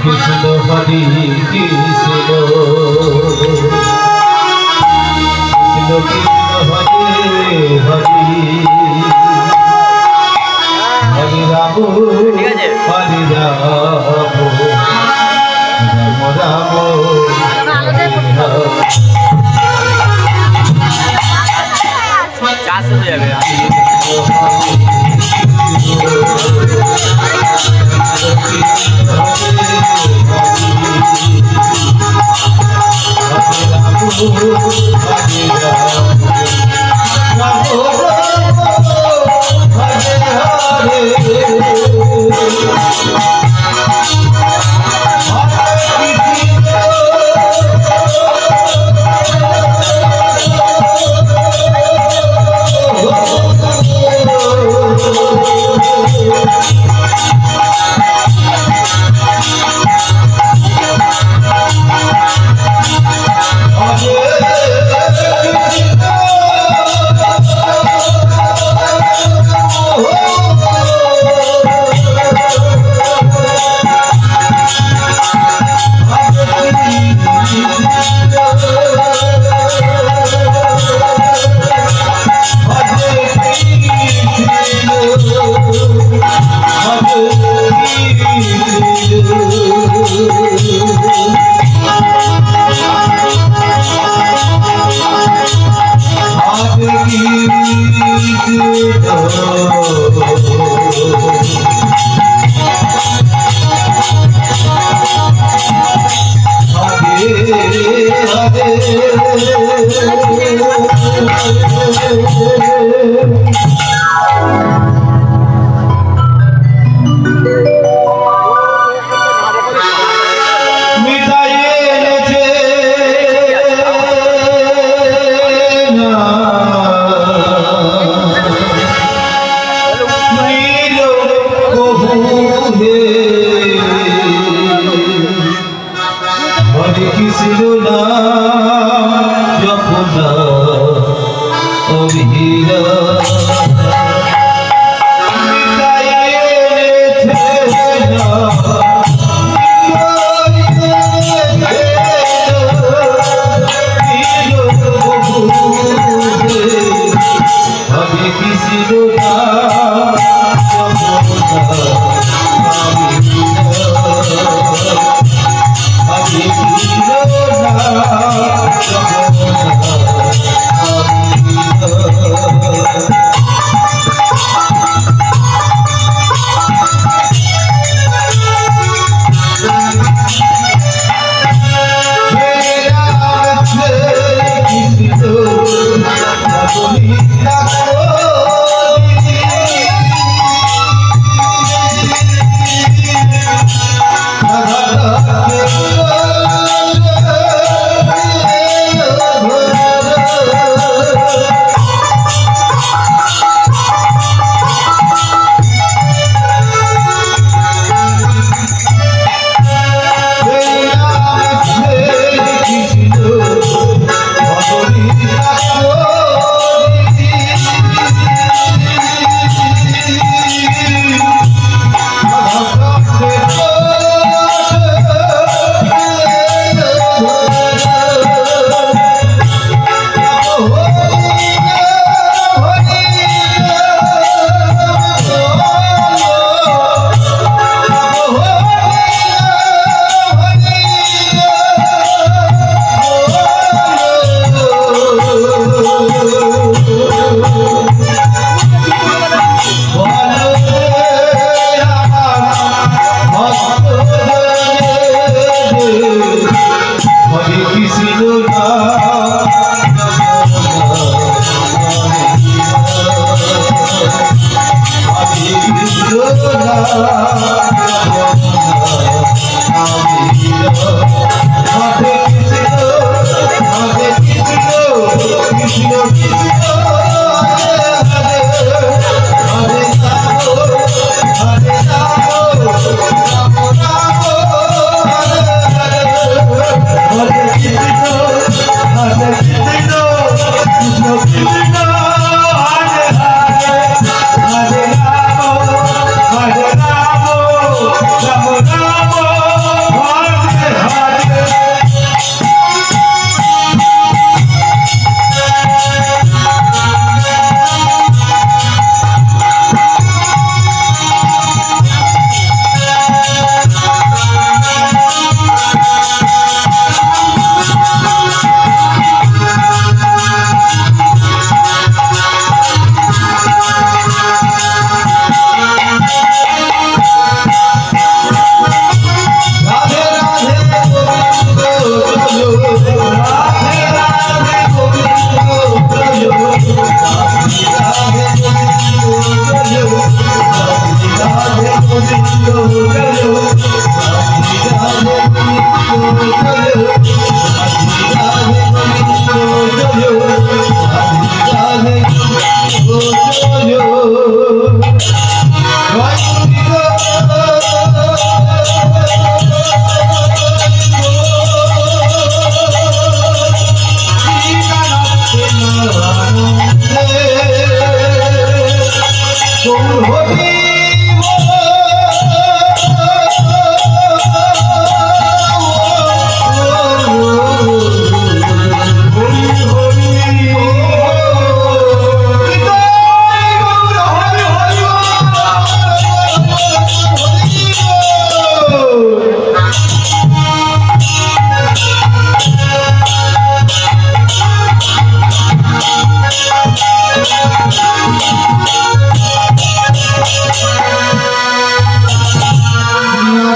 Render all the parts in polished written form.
কৃষ্ণ হরি কৃষ্ণ কৃষ্ণ কৃষ্ণ হরে হরি হরি রাম হরি রাম রাম রাম চাষ হয়ে যাবে Hare Krishna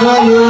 Oh,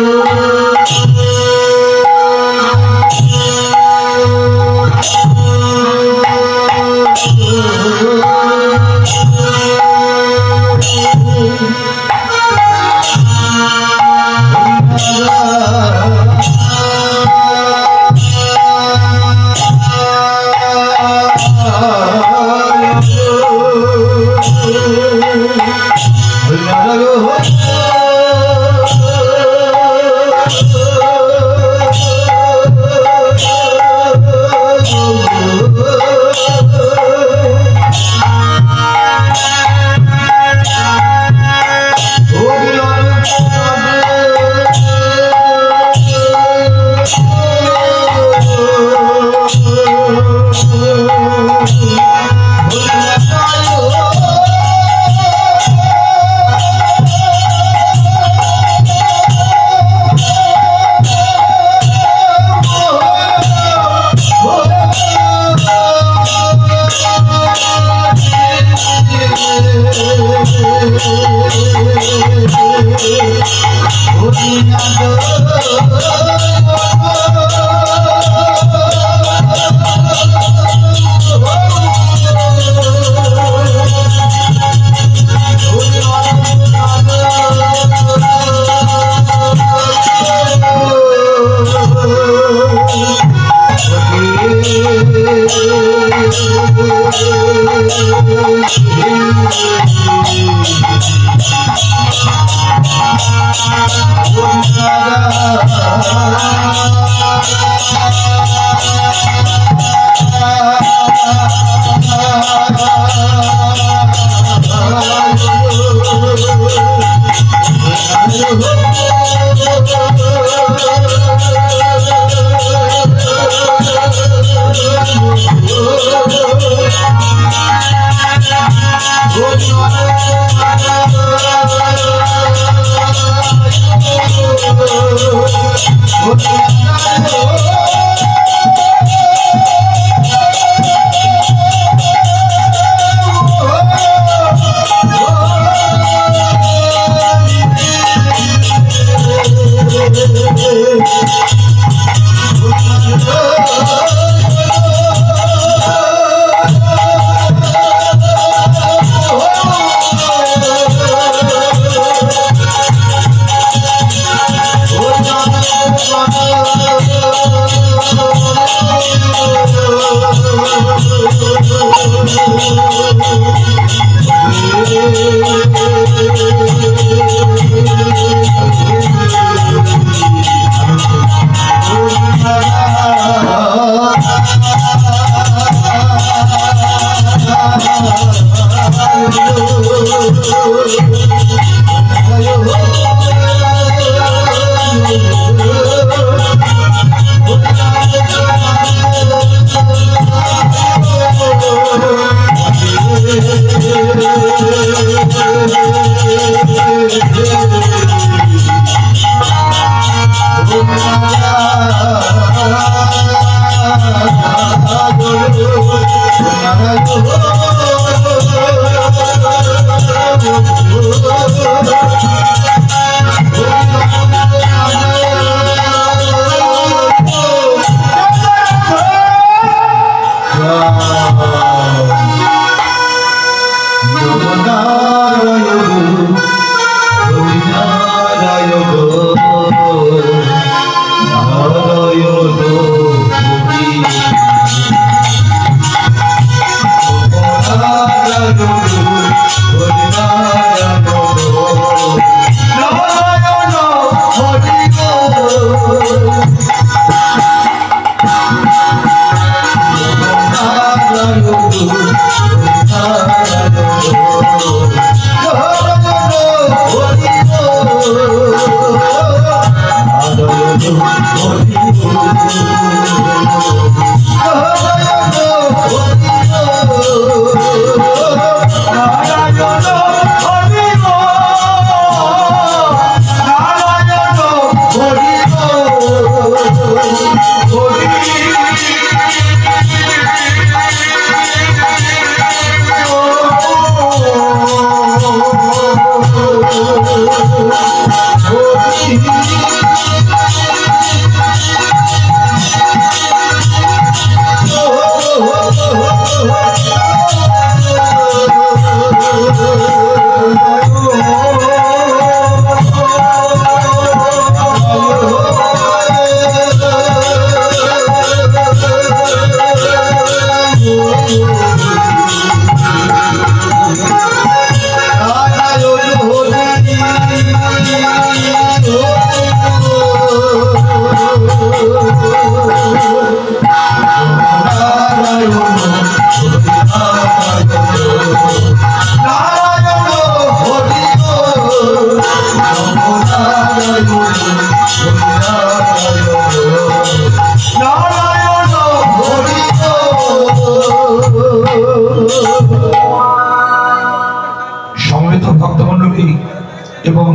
এবং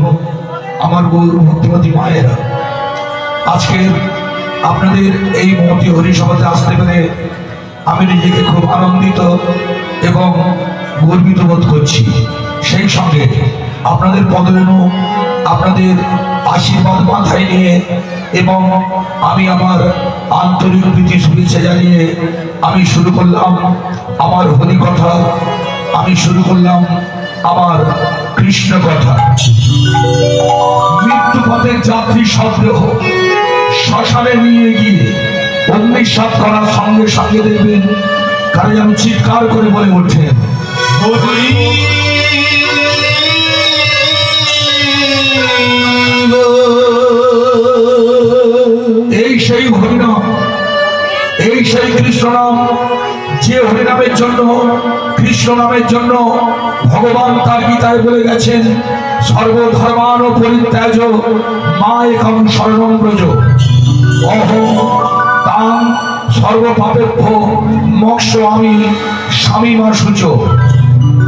আমার গৌর ভক্তিমতী মায়েরা, আজকের আপনাদের এই মহতী হরিসভাতে আসতে পেরে আমি নিজেকে খুব আনন্দিত এবং গর্বিত বোধ করছি। সেই সঙ্গে আপনাদের পদরেণু, আপনাদের আশীর্বাদ মাথায় নিয়ে এবং আমি আমার আন্তরিক প্রীতি শুভেচ্ছা জানিয়ে আমি শুরু করলাম আমার হরি কথা, আমি শুরু করলাম আমার কৃষ্ণ কথা। মৃত্যু পথের যাত্রী শব্দ শ্মশানে নিয়ে গিয়ে অগ্নিসাৎ করার সঙ্গে সঙ্গে দেখবেন কারে যেন চিৎকার করে বলে ওঠেন, এই সেই হরিনাম, এই সেই কৃষ্ণ নাম, যে হরিনামের জন্য, কৃষ্ণ নামের জন্য ভগবান তার গীতায় বলে গেছেন, সর্বধর্মান পরিত্যাজ মা একং শরণং ব্রজ অহং তাং সর্বপাপেভ্য মোক্ষ আমি স্বামী মা সূচ।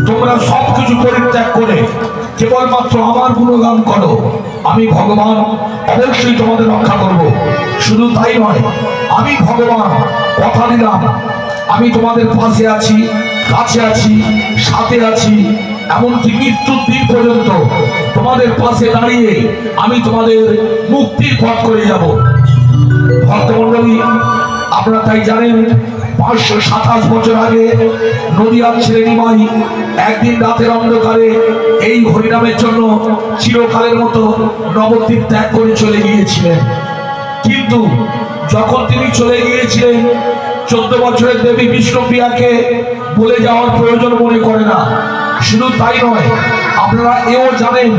তোমরা সবকিছু পরিত্যাগ করে কেবলমাত্র আমার গুণগান করো, আমি ভগবান অবশ্যই তোমাদের রক্ষা করব। শুধু তাই নয়, আমি ভগবান কথা দিলাম আমি তোমাদের পাশে আছি, কাছে আছি, সাথে আছি, এমনকি মৃত্যুর দিন পর্যন্ত তোমাদের পাশে দাঁড়িয়ে আমি তোমাদের মুক্তির পথ করে যাব। ভক্তমণ্ডলী, আপনারা তাই জানেন 527 বছর আগে নদিয়ার ছেলে নিমাই একদিন রাতের অন্ধকারে এই হরিনামের জন্য চিরকালের মতো নবদ্বীপ ত্যাগ করে চলে গিয়েছিলেন। কিন্তু যখন তিনি চলে গিয়েছিলেন 14 বছরের দেবী বিষ্ণুপ্রিয়াকে বলে যাওয়ার প্রয়োজন মনে করে না। শুধু তাই নয়, আপনারা এও জানেন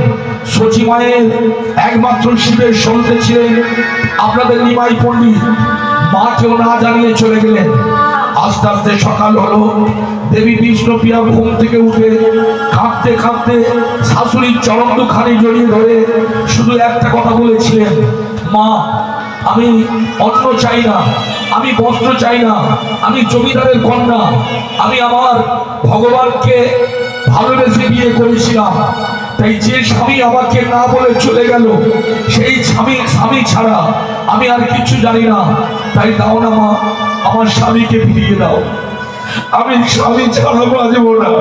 সচি মায়ের একমাত্র শিবের সঙ্গে ছিলেন আপনাদের নিমাই পণ্ডিত। মাকেও না জানিয়ে চলে গেলেন। আস্তে আস্তে সকাল হলো, দেবী বিষ্ণুপ্রিয়া ঘুম থেকে উঠে কাঁদতে কাঁদতে শাশুড়ির চরণ দুখানি জড়িয়ে ধরে শুধু একটা কথা বলেছিলেন, মা আমি অন্ন চাই না, আমি বস্ত্র চাই না, আমি জমিদারের কন্যা, আমি আমার ভগবানকে ভালোবেসে বিয়ে করেছিলাম, তাই যে স্বামী আমাকে না বলে চলে গেল সেই স্বামী ছাড়া আমি আর কিছু জানি না, তাই দাও না মা, আমার স্বামীকে ফিরিয়ে দাও, আমি স্বামী ছাড়া বাঁচব না,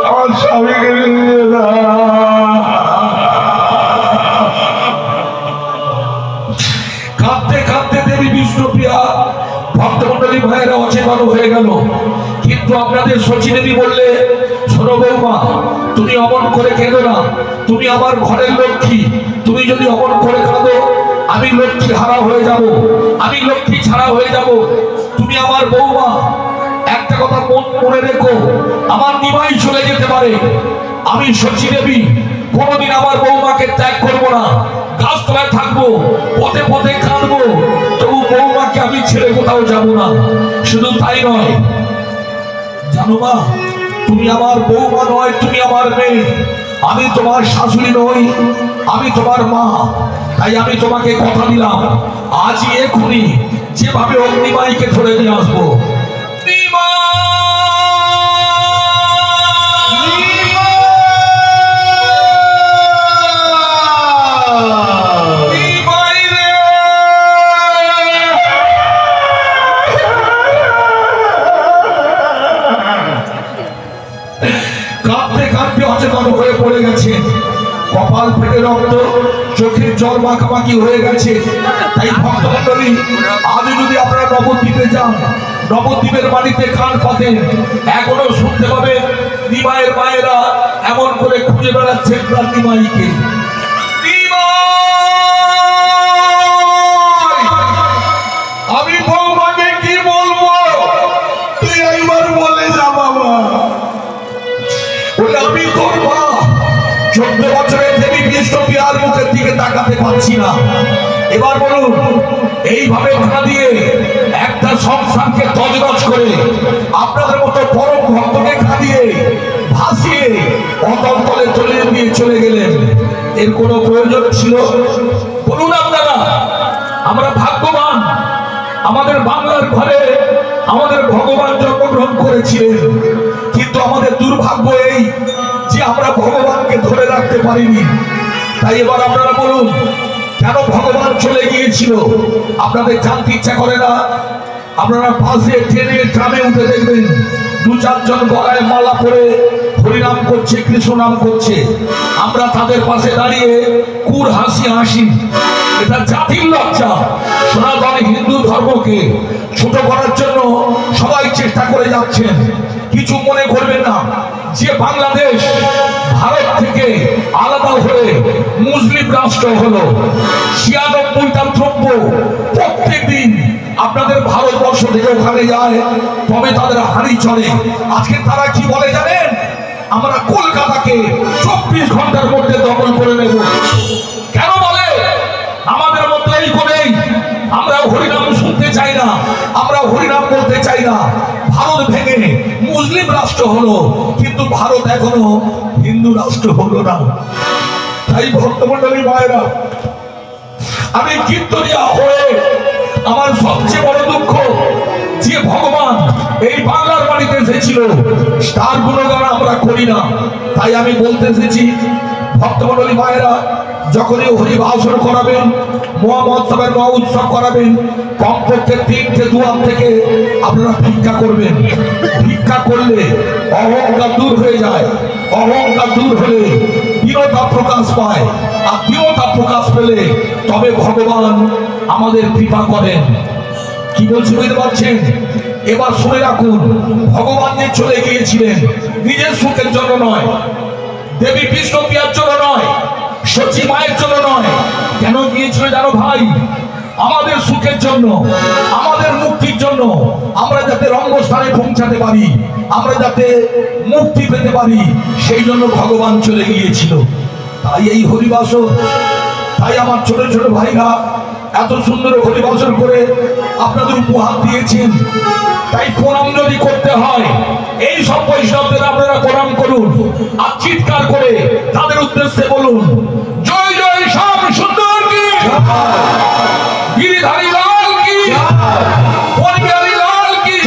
আমার স্বামীকে ফিরিয়ে দাও। কাঁদতে কাঁদতে দেবী বিষ্ণুপ্রিয়া ভক্তমণ্ডলী ভাইয়েরা অচেতন হয়ে গেল। কিন্তু আপনাদের শচী দেবী বললে, শোনো বৌমা, তুমি অমন করে কেঁদো না, তুমি আমার ঘরের লক্ষ্মী, তুমি যদি অমন করে কাঁদো আমি লক্ষ্মী হারা হয়ে যাব, আমি লক্ষ্মী ছাড়া হয়ে যাব, তুমি আমার বৌমা। একটা কথা মনে রেখো, আমার নিমাই চলে যেতে পারে, আমি শচী দেবী কোনোদিন আমার বৌমাকে ত্যাগ করবো না, গাছতলায় থাকবো, পথে পথে কাঁদবো, তবু বৌমাকে আমি ছেড়ে কোথাও যাব না। শুধু তাই নয়, জানো মা, তুমি আমার বৌমা নয়, তুমি আমার মেয়ে, আমি তোমার শাশুড়ি নই, আমি তোমার মা, তাই আমি তোমাকে কথা দিলাম আজই এখুনি যেভাবে অগ্নিমাইকে ধরে নিয়ে আসবো। কপাল ফেটে রক্ত, চোখের জল মাখামাখি হয়ে গেছে। তাই ভক্তমণ্ডলী, আজ যদি আপনারা নবদ্বীপে যান, নবদ্বীপের বাড়িতে কান পাতেন, এখনো শুনতে পাবেন নিমাইয়ের মায়েরা এমন করে খুঁজে বেড়াচ্ছেন তার নিমাইকে। আমি বৌমাকে কি বলবো, তুই একবার বলে যা বাবা। বলে আমি তোর মা, 14 বছরের দেবী বিষ্ণুপ্রিয়ার মুখের দিকে তাকাতে পারছি না। এবার বলুন, এইভাবে ভাড়া দিয়ে একটা সংসারকে তজনজ করে আপনাদের মতো পরম ভক্তকে খাদিয়ে ভাসিয়ে অতল তলে তলিয়ে দিয়ে চলে গেলেন, এর কোনো প্রয়োজন ছিল? বলুন আপনারা। আমরা ভাগ্যবান, আমাদের বাংলার ঘরে আমাদের ভগবান জন্মগ্রহণ করেছিলেন, কিন্তু আমাদের দুর্ভাগ্য এই যে আমরা ভগবানকে ধরে রাখতে পারিনি। তাই এবার আপনারা বলুন কেন ভগবান চলে গিয়েছিল? আপনাদের জানতে ইচ্ছা করে না? আপনারা বাসে, ট্রেনে, ট্রামে উঠে দেখবেন 2-4 জন গলায় মালা পরে হরিনাম করছে, কৃষ্ণ নাম করছে। আমরা তাদের পাশে দাঁড়িয়ে কুর হাসি হাসি। এটা জাতির লজ্জা। সনাতন হিন্দু ধর্মকে ছোট করার জন্য সবাই চেষ্টা করে যাচ্ছেন। কিছু মনে করবেন না যে বাংলাদেশ ভারত থেকে আলাদা হয়ে মুসলিম রাষ্ট্র হলো, 96টা দ্রব্য প্রত্যেকদিন আপনাদের ভারতবর্ষ থেকে ওখানে যায়, তবে তাদের হাঁড়ি চলে। আজকে তারা কি বলে জানেন? আমরা কলকাতাকে 24 ঘন্টার মধ্যে দখল করে নেব। কেন বলে? আমাদের মধ্যে এই করেই আমরা হরিনাম শুনতে চাই না, আমরা হরিনাম বলতে চাই না। ভারত ভেঙে মুসলিম রাষ্ট্র হলো, কিন্তু ভারত এখনো হিন্দু রাষ্ট্র হলো না। তাই ভক্তমণ্ডলী ভাইরা, আমি কীর্তনিয়া হয়ে আমার সবচেয়ে বড় দুঃখ যে ভগবান এই বাংলার বাড়িতে এসেছিল, তার গুণগান আমরা করি না। তাই আমি বলতে এসেছি ভক্তমণ্ডলী ভাইরা, যখনই হরিবাসর করাবেন, মহামহোৎসবের মহা উৎসব করাবেন, কমপক্ষে 3টে দুয়ার থেকে আপনারা ভিক্ষা করবেন। ভিক্ষা করলে অহংকার দূর হয়ে যায়। অহংকার দূর হলে দৃঢ়তা প্রকাশ পায়, আর দৃঢ়তা প্রকাশ পেলে তবে ভগবান আমাদের কৃপা করেন। কি বলছি বুঝতে পারছেন? এবার শুনে রাখুন, ভগবান যে চলে গিয়েছিলেন নিজের সুখের জন্য নয়, দেবী বিষ্ণুপ্রিয়ার জন্য নয়, সচী মায়ের জন্য নয়। কেন গিয়েছিল জানো ভাই? আমাদের সুখের জন্য, আমাদের মুক্তির জন্য। আমরা যাতে রঙ্গস্থানে পৌঁছাতে পারি, আমরা যাতে মুক্তি পেতে পারি, সেই জন্য ভগবান চলে গিয়েছিল। তাই এই হরিবাসর, তাই আমার ছোট ছোট ভাইরা এত সুন্দর হরিবাসর করে আপনাদের উপহার দিয়েছেন। তাই প্রণাম যদি করতে হয়, এই সব বৈষ্ণবদের আপনারা প্রণাম করুন, আর চিৎকার করে তাদের উদ্দেশ্যে বলুন, জয় জয় শ্যাম সুন্দর কি, গিরিধারী লাল কি, বনবিহারী লাল কি।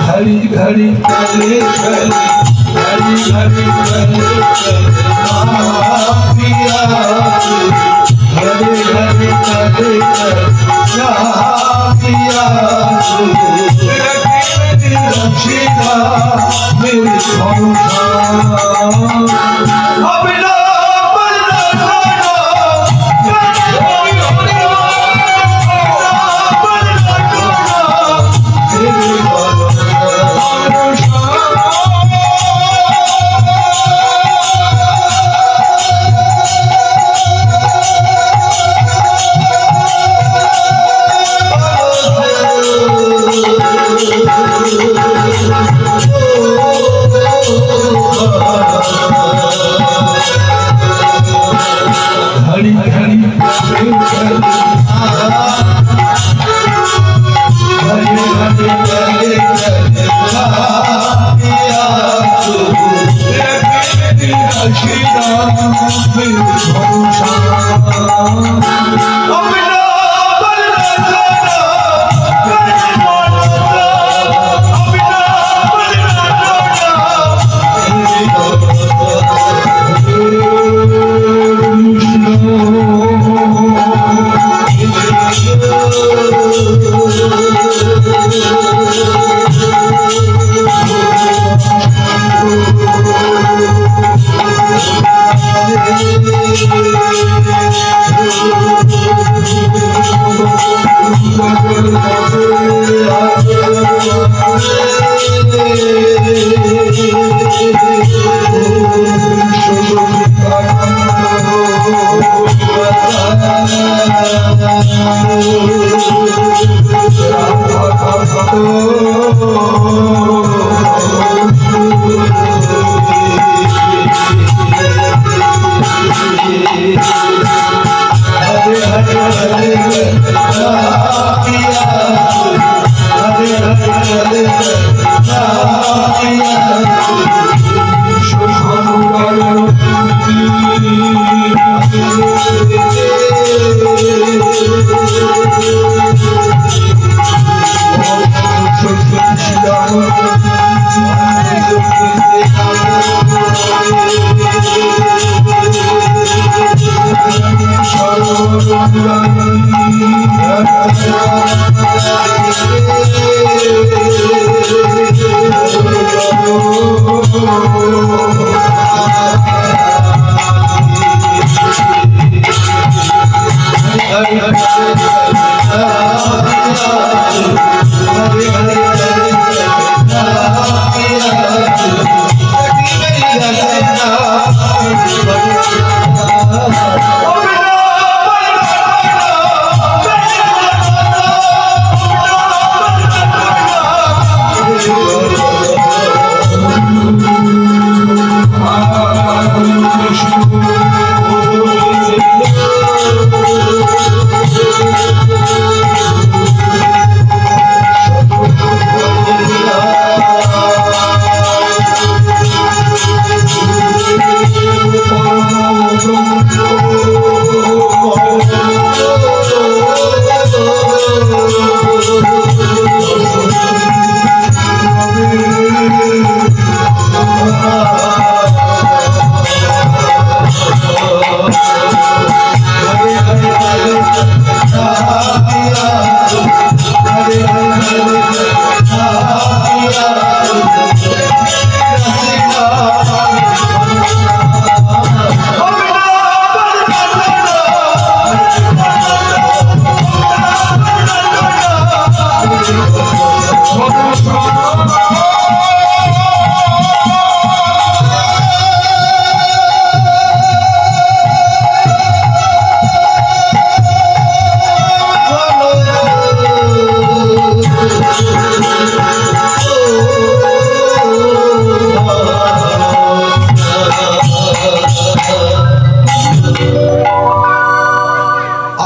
हरी घड़ी चले चले, हरी घड़ी चले चले पिया, हरी घड़ी चले चले पिया, रक्षिता मेरी अपना हरी हरी हरी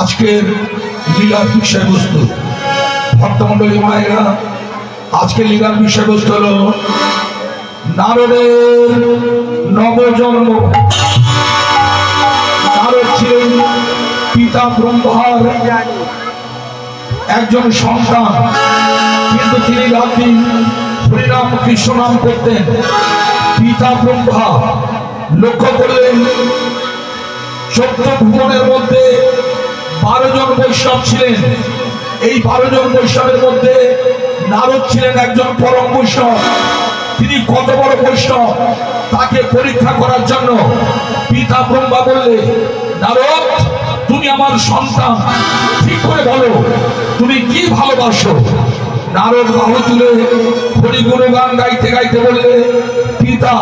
আজকের লীলার বিষয়বস্তু ভক্তমণ্ডলী মায়েরা, আজকের লীলার বিষয়বস্তু হলো নারদের নবজন্ম। নারদ ছিলেন পিতা ব্রহ্মার একজন সন্তান, কিন্তু তিনি রাত্রি হরিনাম কৃষ্ণ নাম করতেন। পিতা ব্রহ্মা লক্ষ্য করলেন 14 ভুবনের মধ্যে 12 জন বৈষ্ণব ছিলেন। এই 12 জন বৈষ্ণবের মধ্যে নারদ ছিলেন একজন পরম বৈষ্ণব। তিনি কত বড় বৈষ্ণব তাকে পরীক্ষা করার জন্য পিতা ব্রহ্মা বললে, নারদ তুমি আমার সন্তান, ঠিক করে বলো তুমি কি ভালোবাসো। নারদ বাহু তুলে হরি গুণগান গাইতে গাইতে বললে, পিতা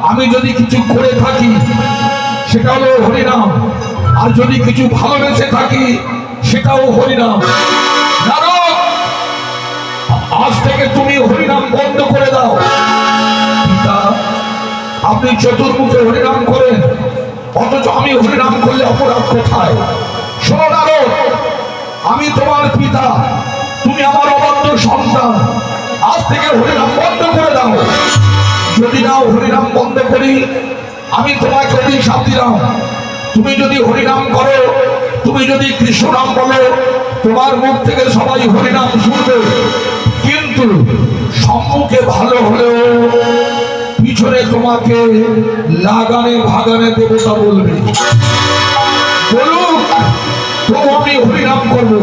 আমি যদি কিছু করে থাকি সেটা হলো হরিনাম, আর যদি কিছু ভালোবেসে থাকি সেটাও হরিনাম। নারদ আজ থেকে তুমি হরিনাম বন্ধ করে দাও। পিতা আপনি চতুর্মুখে হরিনাম করেন, অথচ আমি হরিনাম করলে অপরাধ কোথায়? শোনো নারদ, আমি তোমার পিতা, তুমি আমার অবাধ্য সন্তান, আজ থেকে হরিনাম বন্ধ করে দাও। যদি নাও হরিনাম বন্ধ করি আমি তোমাকে অভিশাপ দিলাম। তুমি যদি হরিনাম করো, তুমি যদি কৃষ্ণ নাম বলো, তোমার মুখ থেকে সবাই হরিনাম শুনবে, কিন্তু সম্মুখে ভালো হলেও পিছনে তোমাকে লাগানে ভাগানে দেবতা বলবে। বলুক তো আমি হরিনাম করবো।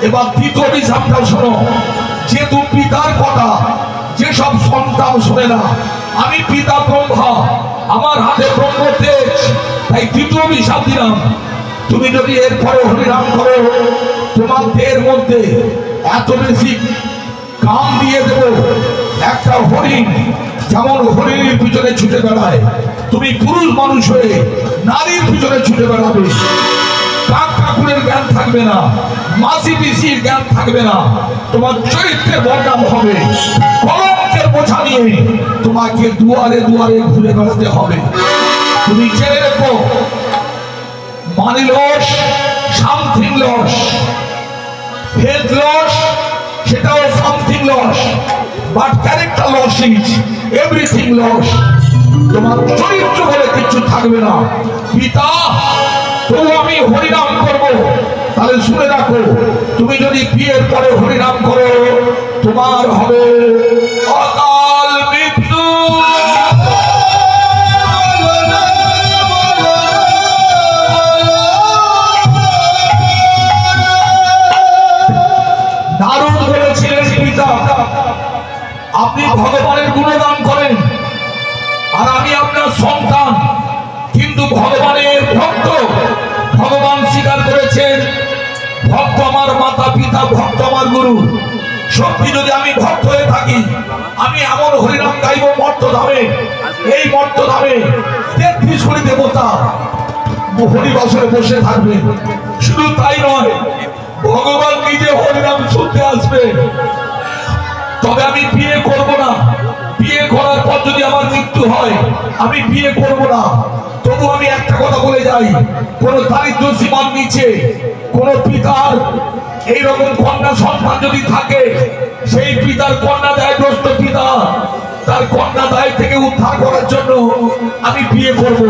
এবার দ্বিতীয় অভিশাপটা শোনো, যেহেতু পিতার কথা যেসব সন্তান শোনে না, আমি পিতা ব্রহ্মা, আমার হাতে ব্রহ্ম তেজ, তাই দ্বিতীয় অভিশাপ দিলাম। তুমি যদি এরপরে হরিনাম করো, তোমার দেহের মধ্যে এত বেশি কাম দিয়ে দেব, একটা হরিণ যেমন হরিণের পিছনে ছুটে বেড়ায়, তুমি পুরুষ মানুষ হয়ে নারীর পিছনে ছুটে বেড়াবে। কাক কাকুরের জ্ঞান থাকবে না, মাসি পিসির জ্ঞান থাকবে না, তোমার চরিত্রের বদনাম হবে। কলঙ্কের বোঝা নিয়ে তোমাকে দুয়ারে দুয়ারে ঘুরে বেড়াতে হবে। তুমি জেনে রেখো, money loss, something loss, health loss সেটাও something loss, but character loss is everything loss. তোমার চরিত্র বলে কিছু থাকবে না। পিতা তো আমি হরিনাম করবো, তাহলে শুনে রাখো, তুমি যদি বিয়ের পরে হরিনাম করো তোমার হবে অকাল মৃত্যু। ভক্ত আমার মাতা পিতা, ভক্ত আমার গুরু। সত্যি যদি আমি ভক্ত হয়ে থাকি, আমি এমন হরিনাম গাইব মর্তধামে, এই মর্তধামে 33 কোটি দেবতা হরিবাসরে বসে থাকবে। শুধু তাই নয়, ভগবান নিজে হরিনাম শুনতে আসবে। তবে আমি বিয়ে করব না। বিয়ে করার পর যদি আমার মৃত্যু হয়, আমি বিয়ে করব না। তবু আমি একটা কথা বলে যাই, কোন দারিদ্র সীমার নিচে কোন পিতার এইরকম কন্যা সন্তান যদি থাকে, সেই পিতার কন্যা দায়গ্রস্ত পিতা তার কন্যা দায় থেকে উদ্ধার করার জন্য আমি বিয়ে করব।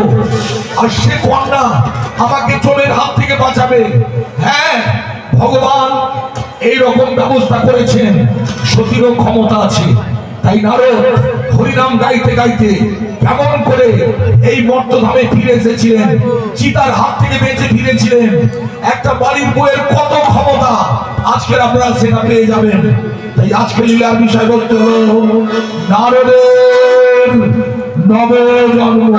আর সে কন্যা আমাকে চোরের হাত থেকে বাঁচাবে। হ্যাঁ, ভগবান এই রকম ব্যবস্থা করেছেন, সতীরও ক্ষমতা আছে। তাই নারদ হরিনাম গাইতে গাইতে কেমন করে এই মর্তধামে ফিরে এসেছিলেন, চিতার হাত থেকে বেঁচে ফিরেছিলেন। একটা বাড়ির বইয়ের কত ক্ষমতা আজকের আপনারা সেটা পেয়ে যাবেন। তাই আজকে লীলার বিষয়বস্তু হলো নারদের নবজন্ম।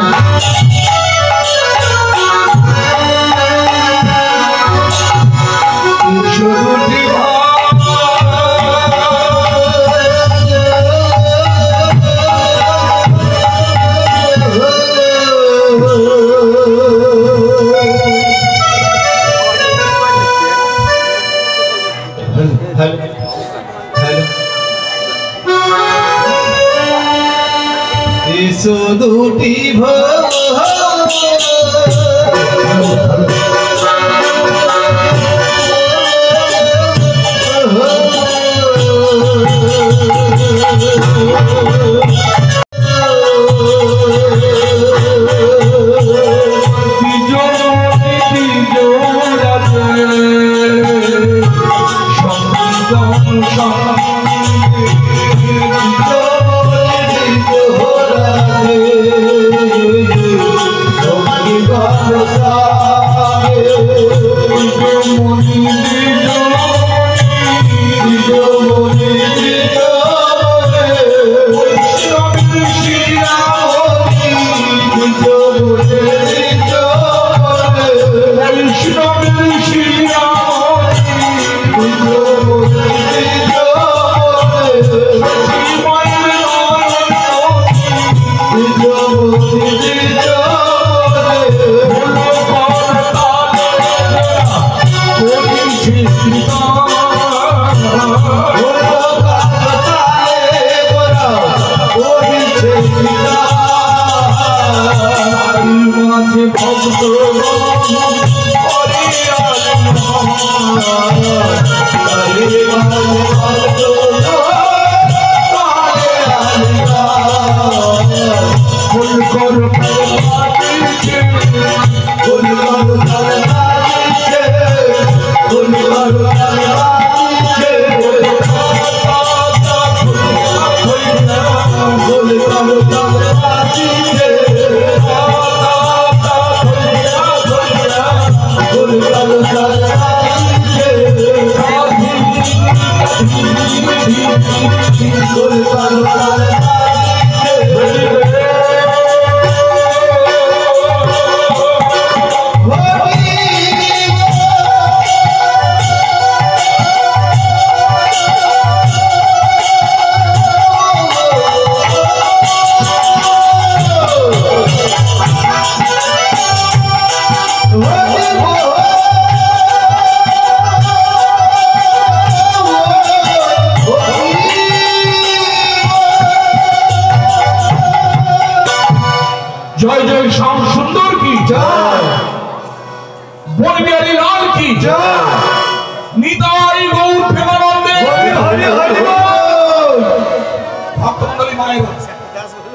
দুটি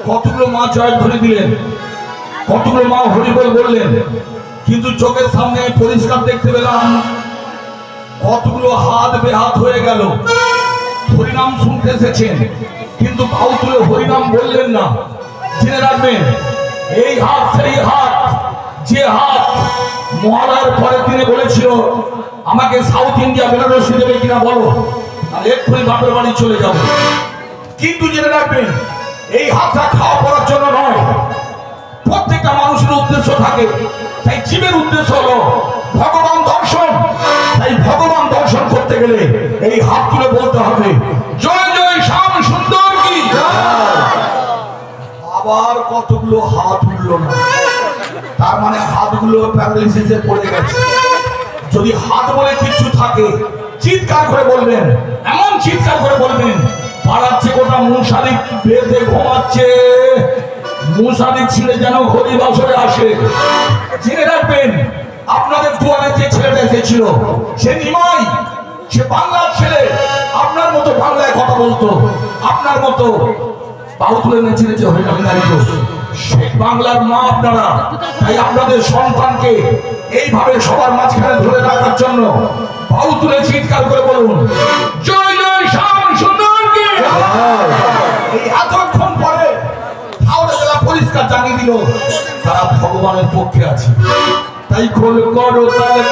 কতগুলো মা জয় ধরে দিলেন, কতগুলো মা হরিবল বললেন, কিন্তু চোখের সামনে পরিষ্কার দেখতে পেলাম কতগুলো হাত বেহাত হয়ে গেল। হরিনাম শুনতে এসেছেন কিন্তু পাউ তুলে হরিনাম বললেন না। জেনে রাখবেন, এই হাত সেই হাত, যে হাত মহালয়ার পরের দিনে বলেছিল আমাকে সাউথ ইন্ডিয়া বেনারসি দেবে কিনা বলো, আর এক্ষুনি বাপের বাড়ি চলে যাবো। কিন্তু জেনে রাখবেন, এই হাতটা খাওয়া পড়ার জন্য নয়। প্রত্যেকটা মানুষের উদ্দেশ্য থাকে, তাই জীবের উদ্দেশ্য হলো ভগবান দর্শন। তাই ভগবান হাত তুলে বলতে হবে জয় জয় শ্যাম সুন্দর কি। আবার কতগুলো হাত উঠলো না, তার মানে হাতগুলো প্যারালাইসিসে পড়ে গেছে। যদি হাত বলে কিছু থাকে চিৎকার করে বলবেন, এমন চিৎকার করে বলবেন পাড়াচ্ছে গোটা মশারি বেঁধে ঘুমাচ্ছে, মশারি ছিঁড়ে যেন হরি বাসরে আসে। জেনে রাখবেন আপনাদের দুয়ারে যে ছেলেটা এসেছিল সে নিমাই, সে বাংলার ছেলে, আপনার মতো বাংলায় কথা বলতো, আপনার মতো বাহু তুলে নেচেছে যে হরিনাম গাইতো। সেই বাংলার মা আপনারা, তাই আপনাদের সন্তানকে এইভাবে সবার মাঝখানে ধরে রাখার জন্য বাহু তুলে চিৎকার করে বলুন জয় জয় শ্যাম সুন্দর কি। এই এতক্ষণ পরে হাওড়া জেলা পরিষ্কার জানিয়ে দিল তারা ভগবানের পক্ষে আছে। তাই খোল করো তালে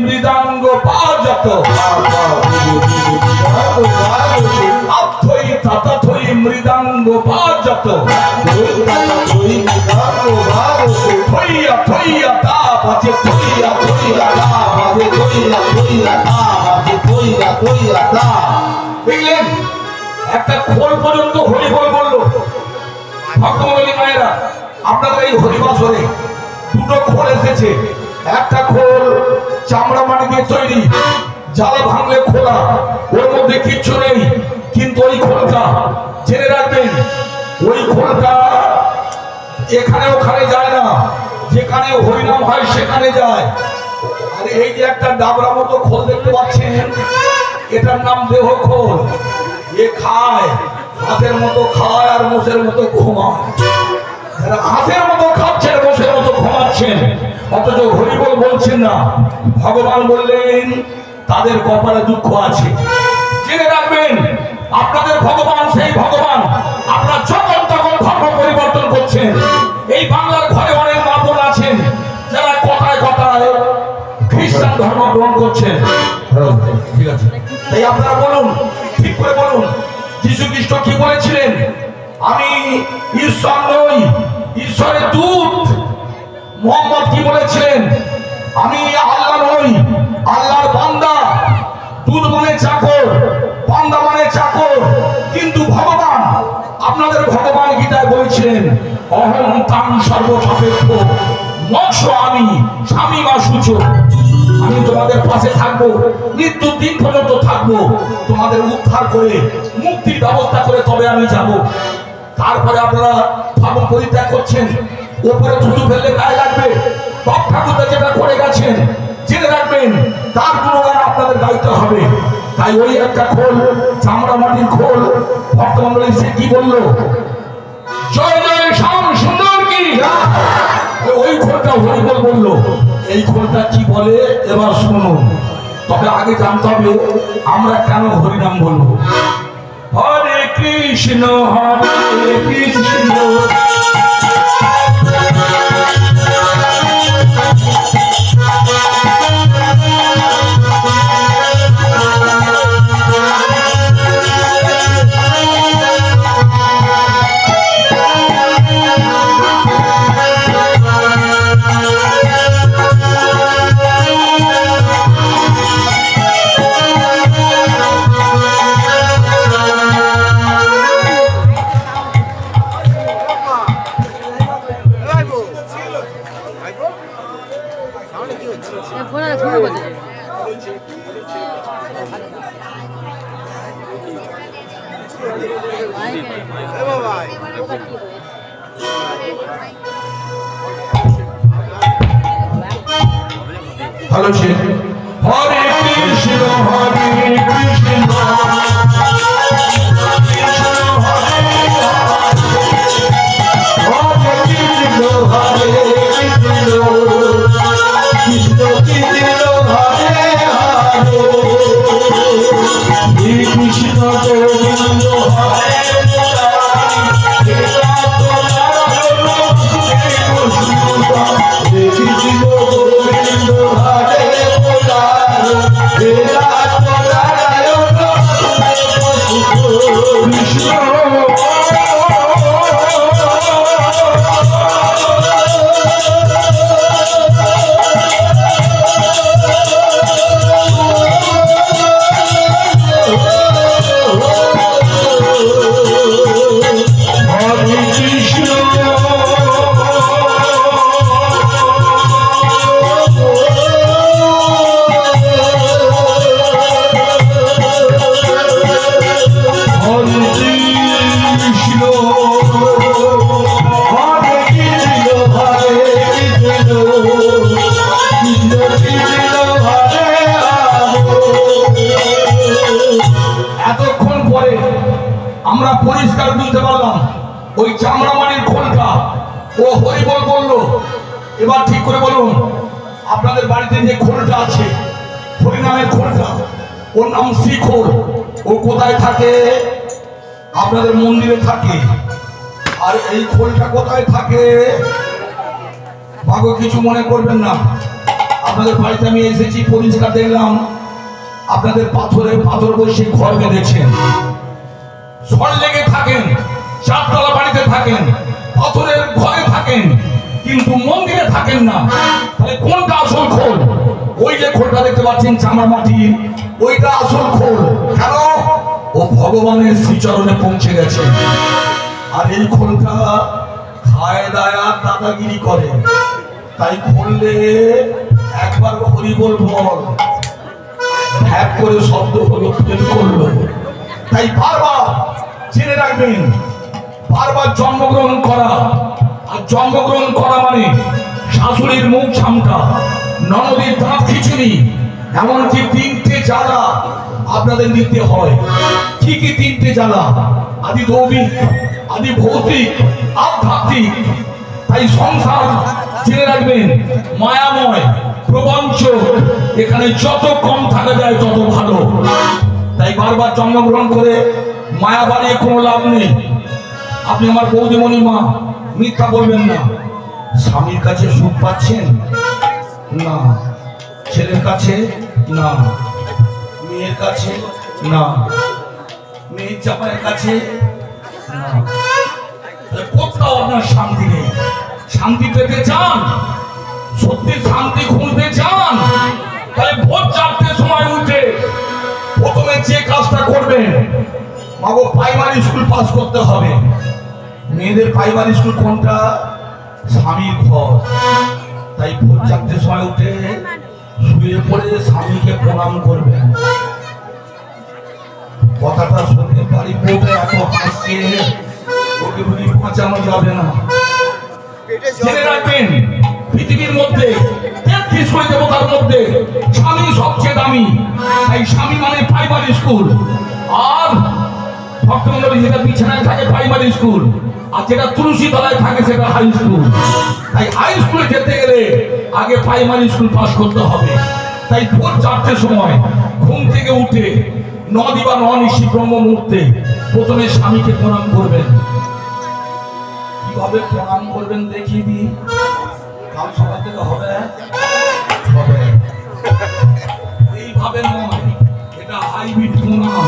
মৃদাঙ্গ পাজত মৃদাঙ্গ পাজত থইয়া থইয়া তা বাজে থইয়া থইয়া তা বাজে থইয়া থইয়া তা বাজে থইয়া থইয়া তা। দেখলেন একটা খোল পর্যন্ত হরি বল বললো। ভক্তমণ্ডলী মায়েরা, আপনাদের এই হরিবাসরে দুটো খোল এসেছে। একটা খোল চামড়া মাটি দিয়ে তৈরি, জ্বালা ভাঙলে খোলা, ওর মধ্যে কিচ্ছু নেই। কিন্তু ওই খোলটা জেনে রাখবেন, ওই খোলটা এখানে ওখানে যায় না, যেখানে হরিনাম হয় সেখানে যায়। আর এই যে একটা ডাবরা মতো খোল দেখতে পাচ্ছেন, এটার নাম দেহ খোল। এ খায়, হাঁসের মতো খায় আর মোষের মতো ঘুমায়। হাঁসের মতো খাচ্ছেন, মোষের মতো ঘুমাচ্ছেন, অথচ হরিবল বলছেন না। ভগবান বললেন তাদের কপালে দুঃখ আছে। জেনে রাখবেন আপনাদের ভগবান সেই ভগবান। আপনারা যখন তখন ধর্ম পরিবর্তন করছেন। এই বাংলার ঘরে অনেক মা বোন আছেন যারা কথায় কথায় খ্রিস্টান ধর্ম গ্রহণ করছেন। ঠিক আছে, তাই আপনারা বলুন, ঠিক করে বলুন, যীশু খ্রিস্ট কি বলেছিলেন? আমি ঈশ্বর নই, ঈশ্বরের দূত। মোহাম্মদ কি বলেছিলেন? আমি আল্লাহ নই, আল্লাহর বান্দা। দূত মানে চাকর, বান্দা মানে চাকর। কিন্তু ভগবান, আপনাদের ভগবান গীতায় বলেছিলেন অহং তাং সর্বসাপেক্ষ মোক্ষ আমি স্বামী মা সূচো। আমি তোমাদের পাশে থাকবো, মৃত্যুর দিন পর্যন্ত থাকবো, তোমাদের উদ্ধার করে মুক্তির ব্যবস্থা করে তবে আমি যাব। তারপরে আপনারা ধর্ম পরিত্যাগ করছেন, উপরে থুতু ফেললে গায়ে লাগবে। বাপ ঠাকুরদা যেটা করে গেছেন, জেনে রাখবেন তার গুণগান আপনাদের গাইতে হবে। তাই ওই একটা খোল, চামড়া মাটির খোল, ভক্তমণ্ডলী সে কি বললো? জয় জয় শ্যাম সুন্দর কি। ওই খোলটা হরিবল বললো। এই খোলটা কি বলে এবার শুনুন। তবে আগে জানতে হবে আমরা কেন হরিনাম বলবো। হরে কৃষ্ণ হরে কৃষ্ণ হ্যালো সে হরে কৃষ্ণ হরে কৃষ্ণ কৃষ্ণ হরে কৃষ্ণ কৃষ্ণ ওই চামড়ামারির খোলটা ও হরিবল বললো। এবার ঠিক করে বলুন, আপনাদের বাড়িতে যে খোলটা আছে, হরিনামের খোলটা, ওর নাম শ্রীখোল। ও কোথায় থাকে? আপনাদের মন্দিরে থাকে। আর এই খোলটা কোথায় থাকে? ভাগো কিছু মনে করবেন না, আপনাদের বাড়িতে আমি এসেছি, পরিষ্কার দেখলাম আপনাদের পাথর বসে ঘর বেঁধেছেন, সর লেগে থাকেন, চারতলা বাড়িতে থাকেন, পাথরের ঘরে থাকেন, কিন্তু মন্দিরে থাকেন না। তাহলে কোনটা আসল খোল? ওই যে খোলটা দেখতে পাচ্ছেন চামড়া মাটির, ওইটা আসল খোল। কেন? ও ভগবানের শ্রীচরণে পৌঁছে গেছে। আর এই খোলটা খায় দায় আর দাদাগিরি করে, তাই খুললে একবার হরি বল হ্যাক করে শব্দ হলো, ফেল করলো। তাই বারবার জেনে রাখবেন, বারবার জন্মগ্রহণ করা। আর জন্মগ্রহণ করা মানে শাশুড়ির মুখ ছামটা, ননদের দাঁত খিচুড়ি, এমনকি 3টে জ্বালা আপনাদের নিতে হয়। কি কি 3টে জ্বালা? আদি দৈবিক, আদি ভৌতিক, আধ্যাত্মিক। তাই সংসার জেনে রাখবেন মায়াময়, প্রপঞ্চ, এখানে যত কম থাকা যায় তত ভালো। তাই বারবার জন্মগ্রহণ করে মায়া বাড়িয়ে কোনো লাভ নেই। আপনি আমার বৌদিমণি মা, মিথ্যা বলবেন না। স্বামীর কাছে সুখ পাচ্ছেন না, ছেলের কাছে না, মেয়ের কাছে না, মেয়ের জামাইয়ের কাছে না, কোথাও আপনার শান্তি নেই। শান্তি পেতে চান, সত্যি শান্তি খুঁজতে চান, তাহলে ভোর 4টের সময় উঠে প্রথমে যে কাজটা করবেন, মাগো প্রাইমারি স্কুল পাস করতে হবে। মেয়েদের প্রাইমারি স্কুল কোনটা? স্বামীর ঘর। তাই ভোর 4টের সময় উঠে শুয়ে পড়ে স্বামীকে প্রণাম করবেন। কথাটা শুনতে পারি বউটা এত হাসছে, ওকে বলি বাঁচানো যাবে না। জেনে রাখবেন পৃথিবীর মধ্যে 33 কোটি দেবতার মধ্যে স্বামী সবচেয়ে দামি। তাই স্বামী মানে প্রাইমারি স্কুল। আর ভক্তমন্ডলী যেটা বিছানায় থাকে প্রাইমারি স্কুল, আর যেটা তুলসী তলায় থাকে সেটা হাই স্কুল। তাই হাই স্কুলে যেতে গেলে আগে প্রাইমারি স্কুল পাস করতে হবে। তাই ভোর 4টের সময় ঘুম থেকে উঠে নদী বা নিশি ব্রহ্ম মুহূর্তে প্রথমে স্বামীকে প্রণাম করবেন। কিভাবে প্রণাম করবেন দেখিয়ে দিই। কাল সকাল থেকে হবে এইভাবে নয়, এটা হাইব্রিড প্রণাম।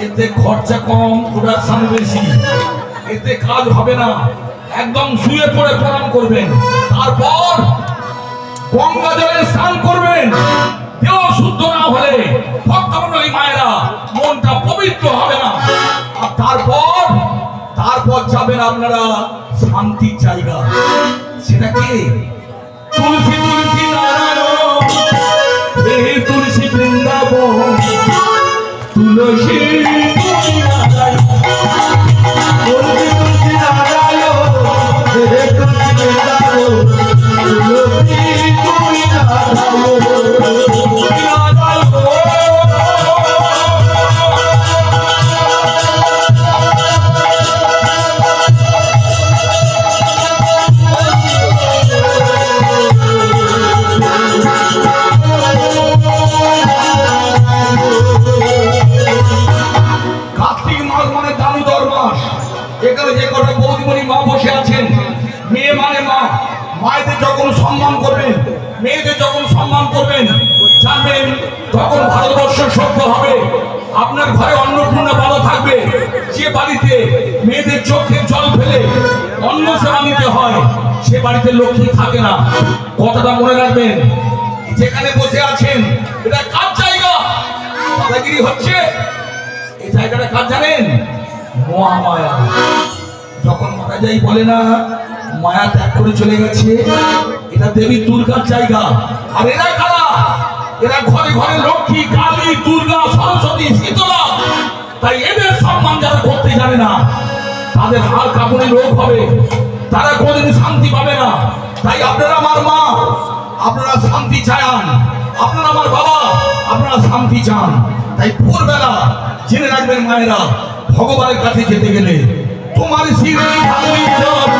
এতে খরচা কম, প্রোডাকশন বেশি, এতে কাজ হবে না। একদম শুয়ে পড়ে প্রণাম করবেন। তারপর গঙ্গা জলে স্নান করবেন। দেহ শুদ্ধ না হলে ভক্তমণ্ডলী মায়েরা মনটা পবিত্র হবে না। আর তারপর যাবেন আপনারা শান্তির জায়গা। সেটা কি? তুলসী তুলসী নারায়ণ, হে তুলসী বৃন্দাবন, তুলসী তুলসী নারায়ণ, তুলসী তুলসী নারায়ণ, হে তুলসী বৃন্দাবন, তুলসী তুলসী নারায়ণ। এখানে যে কটা বৌদিমণি মা বসে আছেন, মেয়ে মানে মা, মায়েদের যখন সম্মান করবেন, মেয়েদের যখন সম্মান করবেন, জানবেন তখন ভারতবর্ষ সভ্য হবে। আপনার ঘরে অন্নপূর্ণা ভালো থাকবে। যে বাড়িতে মেয়েদের চোখে জল ফেলে অন্ন সেবা নিতে হয়, সে বাড়িতে লক্ষ্মী থাকে না। কথাটা মনে রাখবেন। যেখানে বসে আছেন এটা কার জায়গা? দাদাগিরি হচ্ছে। এই জায়গাটা কার জানেন? মহামায়া। যখন মারা যাই বলে না মায়া ত্যাগ করে চলে গেছে, এটা দেবী দুর্গার জায়গা। আর এরা কারা? এরা ঘরে ঘরে লক্ষ্মী, কালী, দুর্গা, সরস্বতী, শীতলা। তাই এদের সম্মান যারা করতে জানে না, তাদের হাড় কাঁপুনি রোগ হবে, তারা কোনদিন শান্তি পাবে না। তাই আপনারা আমার মা, আপনারা শান্তি চান। আপনারা আমার বাবা, আপনারা শান্তি চান। তাই ভোরবেলা জেনে রাখবেন মায়েরা, ভগবানের কাছে যেতে গেলে তোমার শিরে ঢালি জল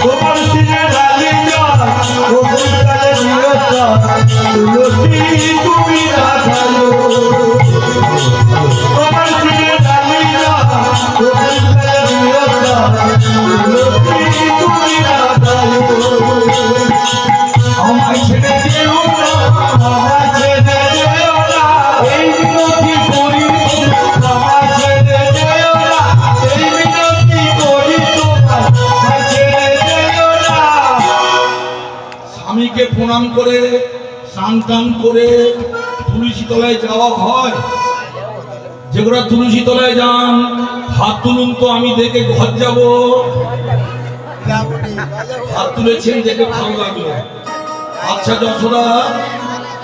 তোমার শিরে ঢালি জল অগ্নিকালে নিরন্তর তুলসী তুমি রাখালো। তোমার শিরে ঢালি জল অগ্নিকালে নিরন্তর তুলসী তুমি রাখালো। আমায় ছেড়ে যেও না, আমায় ছেড়ে যেও না, এই মিনতি করি আমায় ছেড়ে যেও না, এই মিনতি করি তোমায়, আমায় ছেড়ে যেও না। স্বামীকে প্রণাম করে স্নান টান করে তুলসী তলায় যাওয়া হয়। যেগুলা তুলসী তলায় যান হাত তুলুন তো, আমি দেখে ঘর যাব। হাত তুলেছেন দেখে ভালো লাগলো। আচ্ছা যশোদা,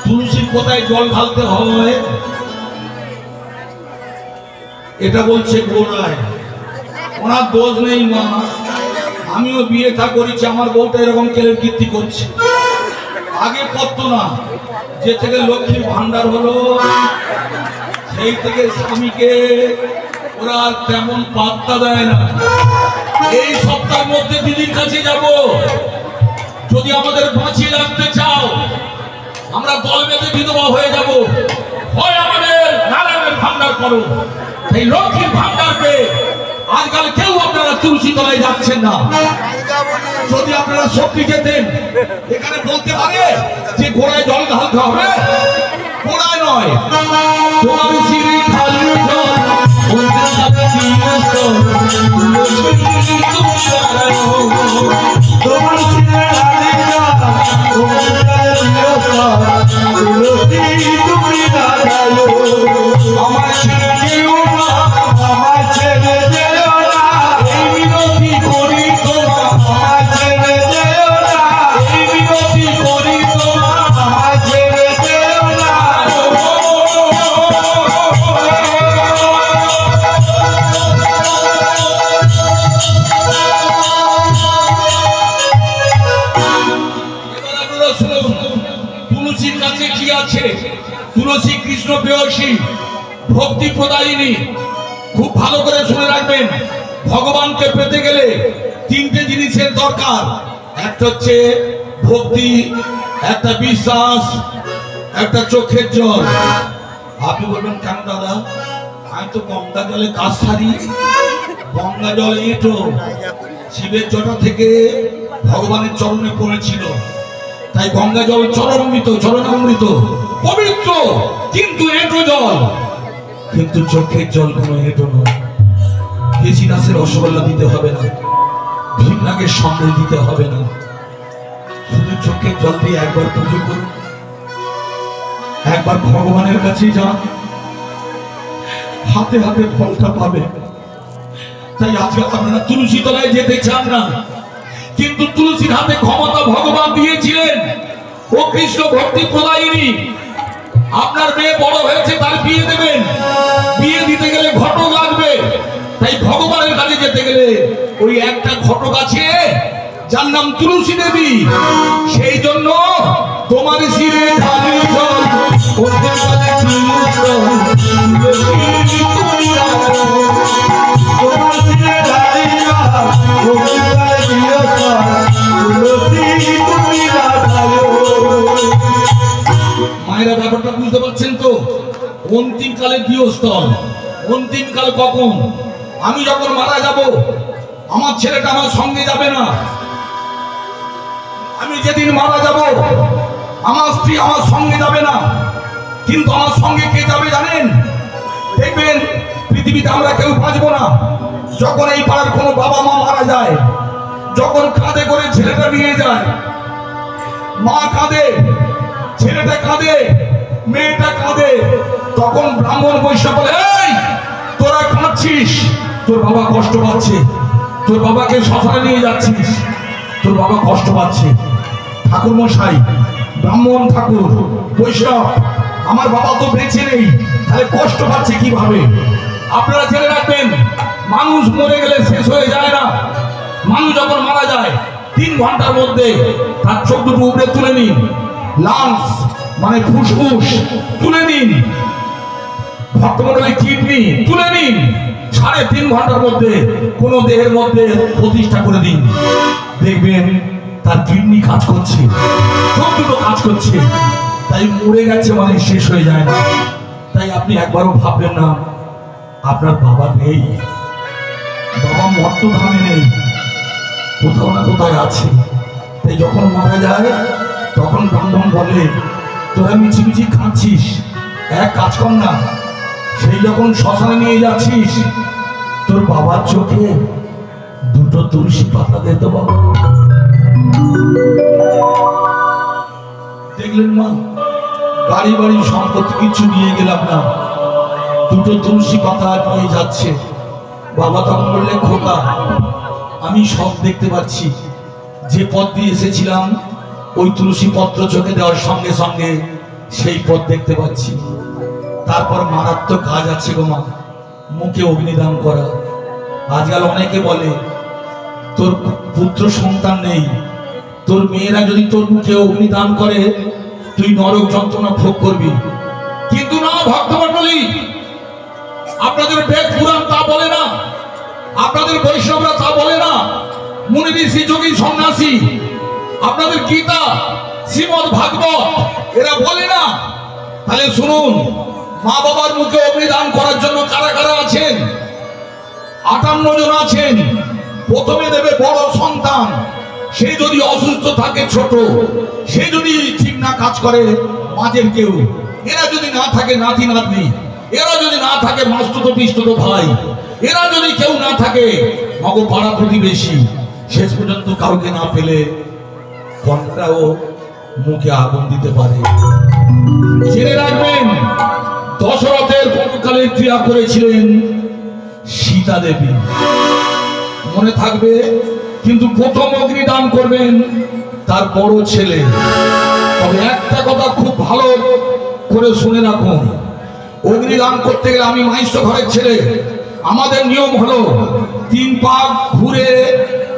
তুলসীর কোথায় জল ঢালতে হয় এটা বলছে গোড়ায়। ওনার দোষ নেই মা, আমিও বিয়ে থা করেছি, আমার বউটা এরকম কেলের কীর্তি করছে। আগে করতো না, যে থেকে লক্ষ্মীর ভান্ডার হলো সেই থেকে স্বামীকে ওরা তেমন পাত্তা দেয় না। এই সপ্তাহের মধ্যে দিদির কাছে যাব। যদি আমাদের বাঁচিয়ে রাখতে চাও, আমরা দল বেঁধে বিধবা হয়ে যাব, হয় আমাদের নারায়ণের ভান্ডার করো। এই লক্ষ্মীর ভান্ডারকে আজকাল কেউ আপনারা তুলসী তলায় যাচ্ছেন না। যদি আপনারা শক্তি যেতেন, এখানে বলতে পারে যে ঘোড়ায় জল ঢালতে হবে, ঘোড়ায় নয়। তোমার শিরে ঢালি জল তোমার শিরে ঢালি জল অগ্নিকালে নিরন্তর তুলসী তুমি রাখালো। আমার ছেড়ে যেও না, আমায় ছেড়ে যেও না, এই মিনতি করি তোমার, আমায় ছেড়ে যেও না, এই মিনতি করি তোমার। আমায় ছেড়ে যেও না। এবার আপনারা শুনুন, তুলসীর কাছে কি আছে? তুলসী কৃষ্ণ প্রেয়সী, ভক্তি প্রদায়িনী। খুব ভালো করে শুনে রাখবেন, ভগবানকে পেতে গেলে তিনটে জিনিসের দরকার। একটা হচ্ছে ভক্তি, একটা বিশ্বাস, একটা চোখের জল। আপনি বলবেন কেন দাদা, আমি তো গঙ্গা জলে কাজ সারি। গঙ্গা জল এঁটো শিবের জটা থেকে ভগবানের চরণে পড়েছিল, তাই গঙ্গা জল চরণামৃত, চরণামৃত পবিত্র, কিন্তু এঁটো জল। কিন্তু চোখের জল কোনো এঁটো নয়। কেজি দাসের রসগোল্লা দিতে হবে না, ভীমনাগের সন্দেশ দিতে হবে না, শুধু চোখের জল দিয়ে একবার পুজো করুন, একবার ভগবানের কাছে যান, হাতে হাতে ফলটা পাবে। তাই আজকে আপনারা তুলসী তলায় যেতে চান না, কিন্তু তুলসীর হাতে ক্ষমতা ভগবান দিয়েছিলেন। ও কৃষ্ণ ভক্তি প্রদায়িনী। আপনার মেয়ে বড় হয়েছে, তার বিয়ে দেবেন, বিয়ে দিতে গেলে ঘটক লাগবে। তাই ভগবানের কাছে যেতে গেলে ওই একটা ঘটক আছে যার নাম তুলসী দেবী। সেই জন্য তোমার শিরে ঢালি জল অগ্নিকালে নিরন্তর তুলসী তুমি রাখালো। তোমার শিরে ঢালি জল অগ্নিকালে নিরন্তর তুলসী তুমি রাখালো। মায়েরা ব্যাপারটা বুঝতে পারছেন তো? অন্তিম কালে গৃহস্থল। অন্তিম কাল কখন? আমি যখন মারা যাব, আমার ছেলেটা আমার সঙ্গে যাবে না। আমি যেদিন মারা যাব, আমার স্ত্রী আমার সঙ্গে যাবে না। কিন্তু আমার সঙ্গে কে যাবে জানেন? দেখবেন পৃথিবীতে আমরা কেউ বাঁচবো না। যখন এই পাড়ার কোনো বাবা মা মারা যায়, যখন কাঁধে করে ছেলেটা নিয়ে যায়, মা কাঁদে, ছেলেটা কাঁদে, মেয়েটা কাঁদে, তখন ব্রাহ্মণ বৈষ্ণব বলে, এই তোরা কাঁদছিস, তোর বাবা কষ্ট পাচ্ছে, তোর বাবাকে শ্মশানে নিয়ে যাচ্ছিস, তোর বাবা কষ্ট পাচ্ছে। ঠাকুর মশাই, ব্রাহ্মণ ঠাকুর, বৈষ্ণব, আমার বাবা তো বেঁচে নেই, তাহলে কষ্ট পাচ্ছে কিভাবে? আপনারা জেনে রাখবেন, মানুষ মরে গেলে শেষ হয়ে যায় না। মানুষ যখন মারা যায় 3 ঘন্টার মধ্যে তার চোখ দুটো উপরে তুলে নিন, লাংস মানে ফুসফুস তুলে নিন, ভক্তমণ্ডলী কিডনি তুলে নিন, 3.5 ঘন্টার মধ্যে কোন দেহের মধ্যে প্রতিষ্ঠা করে দিন, দেখবেন তার কিডনি কাজ করছে, সব দুটো কাজ করছে। তাই মরে গেছে মানে শেষ হয়ে যায় না। তাই আপনি একবারও ভাববেন না আপনার বাবা নেই, বাবা মর্তধামে নেই, কোথাও না কোথায় আছে। তাই যখন মারা যায় তখন ব্রাহ্মণ বলে, তোরা মিছিমিছি খাচ্ছিস, এক কাজ কর না, সেই যখন শ্মশানে নিয়ে যাচ্ছিস তোর বাবার চোখে 2টো তুলসী পাতা দে তো বাবা। দেখলেন মা, গাড়ি বাড়ি সম্পত্তি কিছু নিয়ে গেলাম না, 2টো তুলসী পাতা নিয়ে যাচ্ছে। বাবা তখন বললে, খোকা আমি সব দেখতে পাচ্ছি, যে পথ দিয়ে এসেছিলাম ওই তুলসী পত্র চোখে দেওয়ার সঙ্গে সঙ্গে সেই পথ দেখতে পাচ্ছি। তারপর মারাত্মক কাজ আছে গো মা, মুখে অগ্নিদান করা। আজকাল অনেকে বলে তোর পুত্র সন্তান নেই, তোর মেয়েরা যদি তোর মুখে অগ্নিদান করে তুই নরক যন্ত্রণা ভোগ করবি। কিন্তু না ভক্তমণ্ডলী, আপনাদের বেদ পুরাণ তা বলে না, আপনাদের বৈষ্ণবরা তা বলে না, মুনি ঋষি যোগী সন্ন্যাসী, আপনাদের গীতা শ্রীমদ ভাগবত এরা বলে না। তাহলে শুনুন, মা বাবার মুখে অগ্নিদান করার জন্য কারা কারা আছেন? 58 জন আছেন। প্রথমে দেবে বড় সন্তান, সে যদি অসুস্থ থাকে ছোট, সে যদি ঠিক না কাজ করে মাঝের কেউ, এরা যদি না থাকে নাতি নাতনি, এরা যদি না থাকে মাস্তুত পিস্তুত ভাই, এরা যদি কেউ না থাকে মগ পাড়া প্রতিবেশী, শেষ পর্যন্ত কাউকে না পেলে কন্যাও মুখে আগুন দিতে পারে। জেনে রাখবেন, দশরথের পরকালে ক্রিয়া করেছিলেন সীতা দেবী, মনে থাকবে। কিন্তু প্রথম অগ্নিদান করবেন তার বড় ছেলে। তবে একটা কথা খুব ভালো করে শুনে রাখুন, অগ্নিদান করতে গেলে, আমি মাইস্য ঘরের ছেলে, আমাদের নিয়ম হলো 3 পাক ঘুরে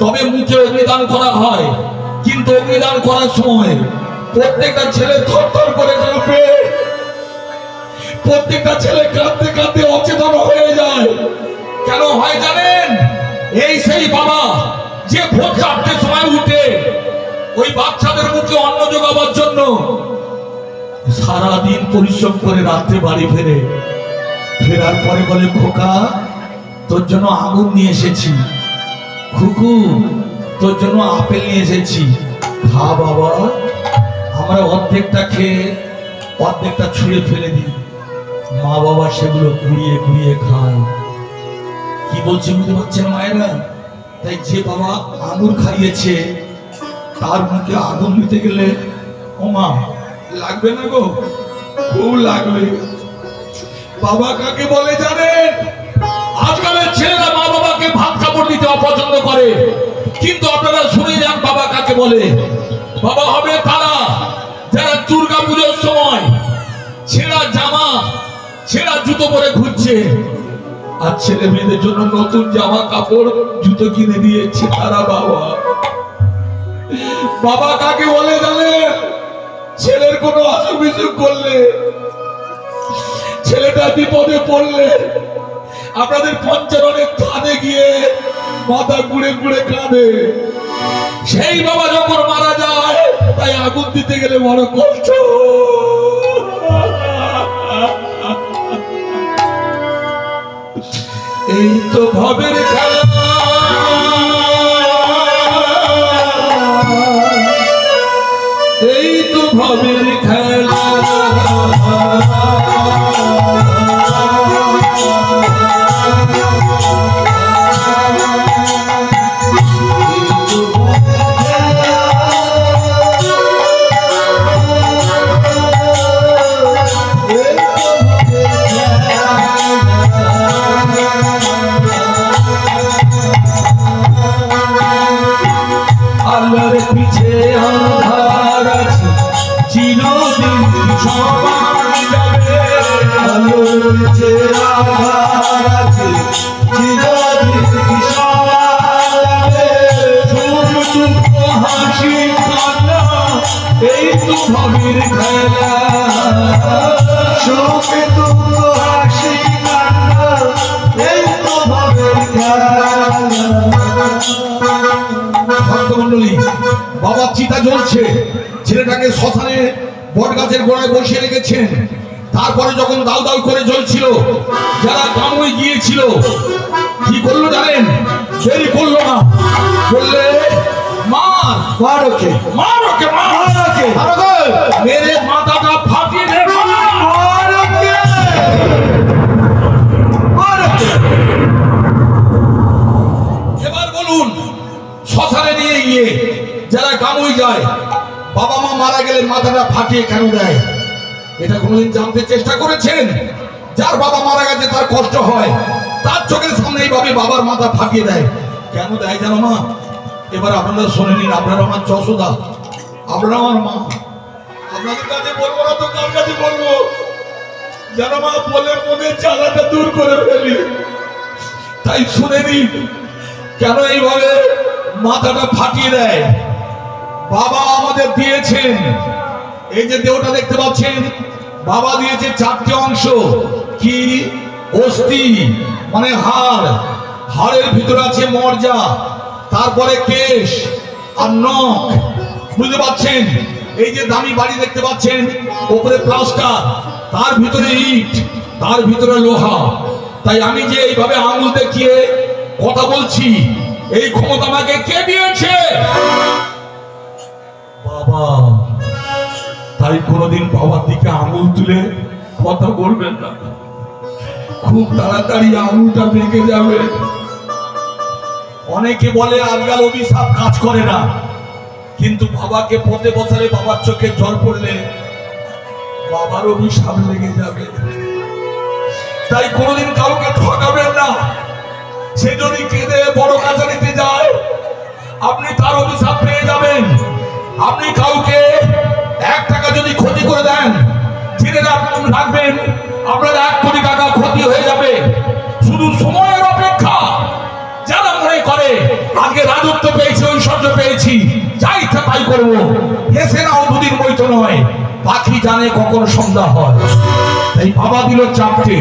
তবে মুখে অগ্নিদান করা হয়। কিন্তু অগ্নিদান করার সময় প্রত্যেকটা ছেলে থরথর করে কাঁপে, প্রত্যেকটা ছেলে কাঁদতে কাঁদতে অচেতন হয়ে যায়। কেন হয় জানেন? এই সেই বাবা যে ভোর 4টের সময় উঠে ওই বাচ্চাদের মুখে অন্ন যোগাবার জন্য সারাদিন পরিশ্রম করে রাত্রে বাড়ি ফেরে, ফেরার পরে বলে, খোকা তোর জন্য আগুন নিয়ে এসেছি, খুকু তোর জন্য আপেল নিয়ে এসেছি, খা বাবা। আমরা অর্ধেকটা খেয়ে অর্ধেকটা ছুঁড়ে ফেলে দিই, মা বাবা সেগুলো কুড়িয়ে কুড়িয়ে খায়। কি বলছে বুঝতে পারছেন মায়েরা? তাই যে বাবা আঙুর খাইয়েছে তার মুখে আগুন দিতে গেলে, ও মা লাগবে না গো, খুব লাগবে। বাবা কাকে বলে জানেন? আজকালের ছেলেরা মা বাবাকে ভাত কাপড় দিতে অপছন্দ করে, কিন্তু আপনারা শুনে যান বাবা কাকে বলে। বাবা হবে তারা যারা দুর্গা পুজোর সময় ছেঁড়া জামা ছেঁড়া জুতো পরে ঘুরছে, আর ছেলে মেয়েদের জন্য নতুন জামা কাপড় জুতো কিনে দিয়েছে তারা বাবা। বাবা কাকে বলে জানেন? ছেলের কোনো অসুখ বিসুখ করলে, ছেলেটা বিপদে পড়লে আপনাদের পঞ্চারণের থানে গিয়ে মাথা ঘুরে ঘুরে কাঁদে। সেই বাবা যখন মারা যায়, তাই আগুন দিতে গেলে বড় কষ্ট। এই তো ভবের খেলা, এই তো ভবের খেলা, পিছে আধার আছে চিরদিন সমান যাবে, আলোর পিছে আধার আছে চিরদিন সমান যাবে, সুখ দুঃখ হাসি কান্না এই তো ভবের খেলা, সুখ দুঃখ হাসি ভক্তমণ্ডলী, বাবার চিতা জ্বলছে, ছেলেটাকে শ্মশানে বট গাছের গোড়ায় বসিয়ে রেখেছেন। তারপরে যখন দাউ দাউ করে জ্বলছিল, যারা কামড়ে গিয়েছিল কি করলো জানেন? দেরি করলো না, বললে মার ওকে, মার ওকে, মার ওকে, মেরে মাথাটা ফাটিয়ে দে, মার ওকে, মার ওকে। এবার বলুন, শ্মশানে নিয়ে গিয়ে যারা কামড়ে যায়, বাবা মা মারা গেলে মাথাটা ফাটিয়ে কেন দেয়? এটা কোনোদিন জানতে চেষ্টা করেছেন? যার বাবা মারা গেছে তার কষ্ট হয়, তার চোখের সামনে এইভাবে বাবার মাথা ফাটিয়ে দেয়, কেন দেয় জানো মা? এবার আপনারা শুনে নিন, আপনারা আমার যশোদা, আপনারা আমার মা, আপনাদের কাছে বলবো না তো কার কাছে বলবো? যেন মা বলে মনের জ্বালাটা দূর করে ফেলি। তাই শুনে নিন কেন এইভাবে মাথাটা ফাটিয়ে দেয়। বাবা আমাদের দিয়েছেন, এই যে দেহটা দেখতে পাচ্ছেন, বাবা দিয়েছে 4টে অংশ। কি? অস্থি মানে হাড়, হাড়ের ভিতরে আছে মর্জা, তারপরে কেশ আর নখ, বুঝতে পাচ্ছেন? এই যে দামি বাড়ি দেখতে পাচ্ছেন, উপরে প্লাস্টার, তার ভিতরে ইট, তার ভিতরে লোহা। তাই আমি যে এইভাবে আঙুল দেখিয়ে কথা বলছি, এই ক্ষমতা আমাকে কে দিয়েছে? বাবা। তাই কোনোদিন বাবার দিকে আঙুল তুলে কথা বলবেন না, খুব তাড়াতাড়ি আঙুলটা ভেঙে যাবে। অনেকে বলে আজকাল অভিশাপ কাজ করে না, কিন্তু বাবাকে পথে বসালে, বাবার চোখে জল পড়লে বাবার অভিশাপ লেগে যাবে। তাই কোনোদিন কাউকে ঠকাবেন না। সে যদি কেঁদে বড় কাছারিতে যায়, আপনি তার অভিশাপ পেয়ে যাবেন। আপনি কাউকে 1 টাকা যদি ক্ষতি করে দেন, জেনে রাখবেন আপনার 1 কোটি টাকা ক্ষতি হয়ে যাবে। শুধু সময়ের অপেক্ষা। যারা মনে করে আগে রাজত্ব পেয়েছি, ঐশ্বর্য পেয়েছি, যা ইচ্ছা তাই করবো, হেসে নাও, দুদিন বইতো নয়, পাখি জানে কখন সন্ধ্যা হয়। তাই বাবা দিল 4টে,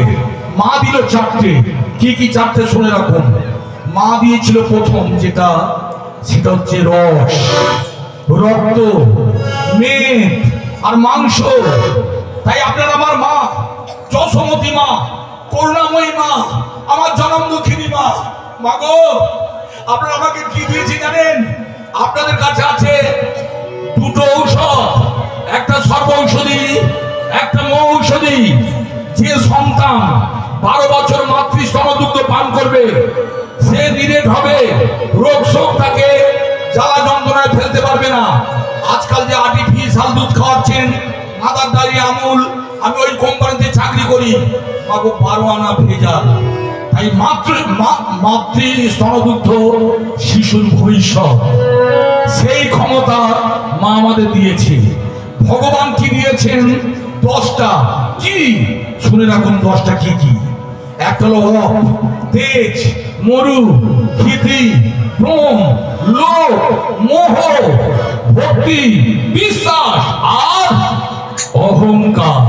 মা দিল 4টে। কি কি 4টে শুনে রাখুন। মা দিয়েছিল প্রথম যেটা, সেটা হচ্ছে রস, রক্ত, মেদ আর মাংস। তাই আপনার আমার মা, যশোমতী মা, করুণাময়ী মা, আমার জনম দুঃখিনী মা। মাগো, আপনারা আমাকে কি দিয়েছি জানেন? আপনাদের কাছে আছে 2টো ঔষধ, একটা সর্ব ঔষধি, একটা মহৌষধি। যে সন্তান 12 বছর মাতৃস্তন দুগ্ধ পান করবে, সে নিরেট হবে, রোগ শোক তাকে জ্বালা যন্ত্রণায় ফেলতে পারবে না। আজকাল যে আর্টিফিশিয়াল দুধ খাওয়াচ্ছেন, মাদার ডাইরি, আমুল, আমি ওই কোম্পানিতে চাকরি করি, মাগো 12 আনা ভেজাল। তাই মাতৃ স্তনদুগ্ধ শিশুর ভবিষ্যৎ, সেই ক্ষমতা মা আমাদের দিয়েছে। ভগবান কি দিয়েছেন? 10টা। কি? শুনে রাখুন 10টা কি কি। একটা হলো অপ, তেজ, মরু, ক্ষিতি, ভ্রম, লোভ, মোহ, ভক্তি, বিশ্বাস আর অহংকার।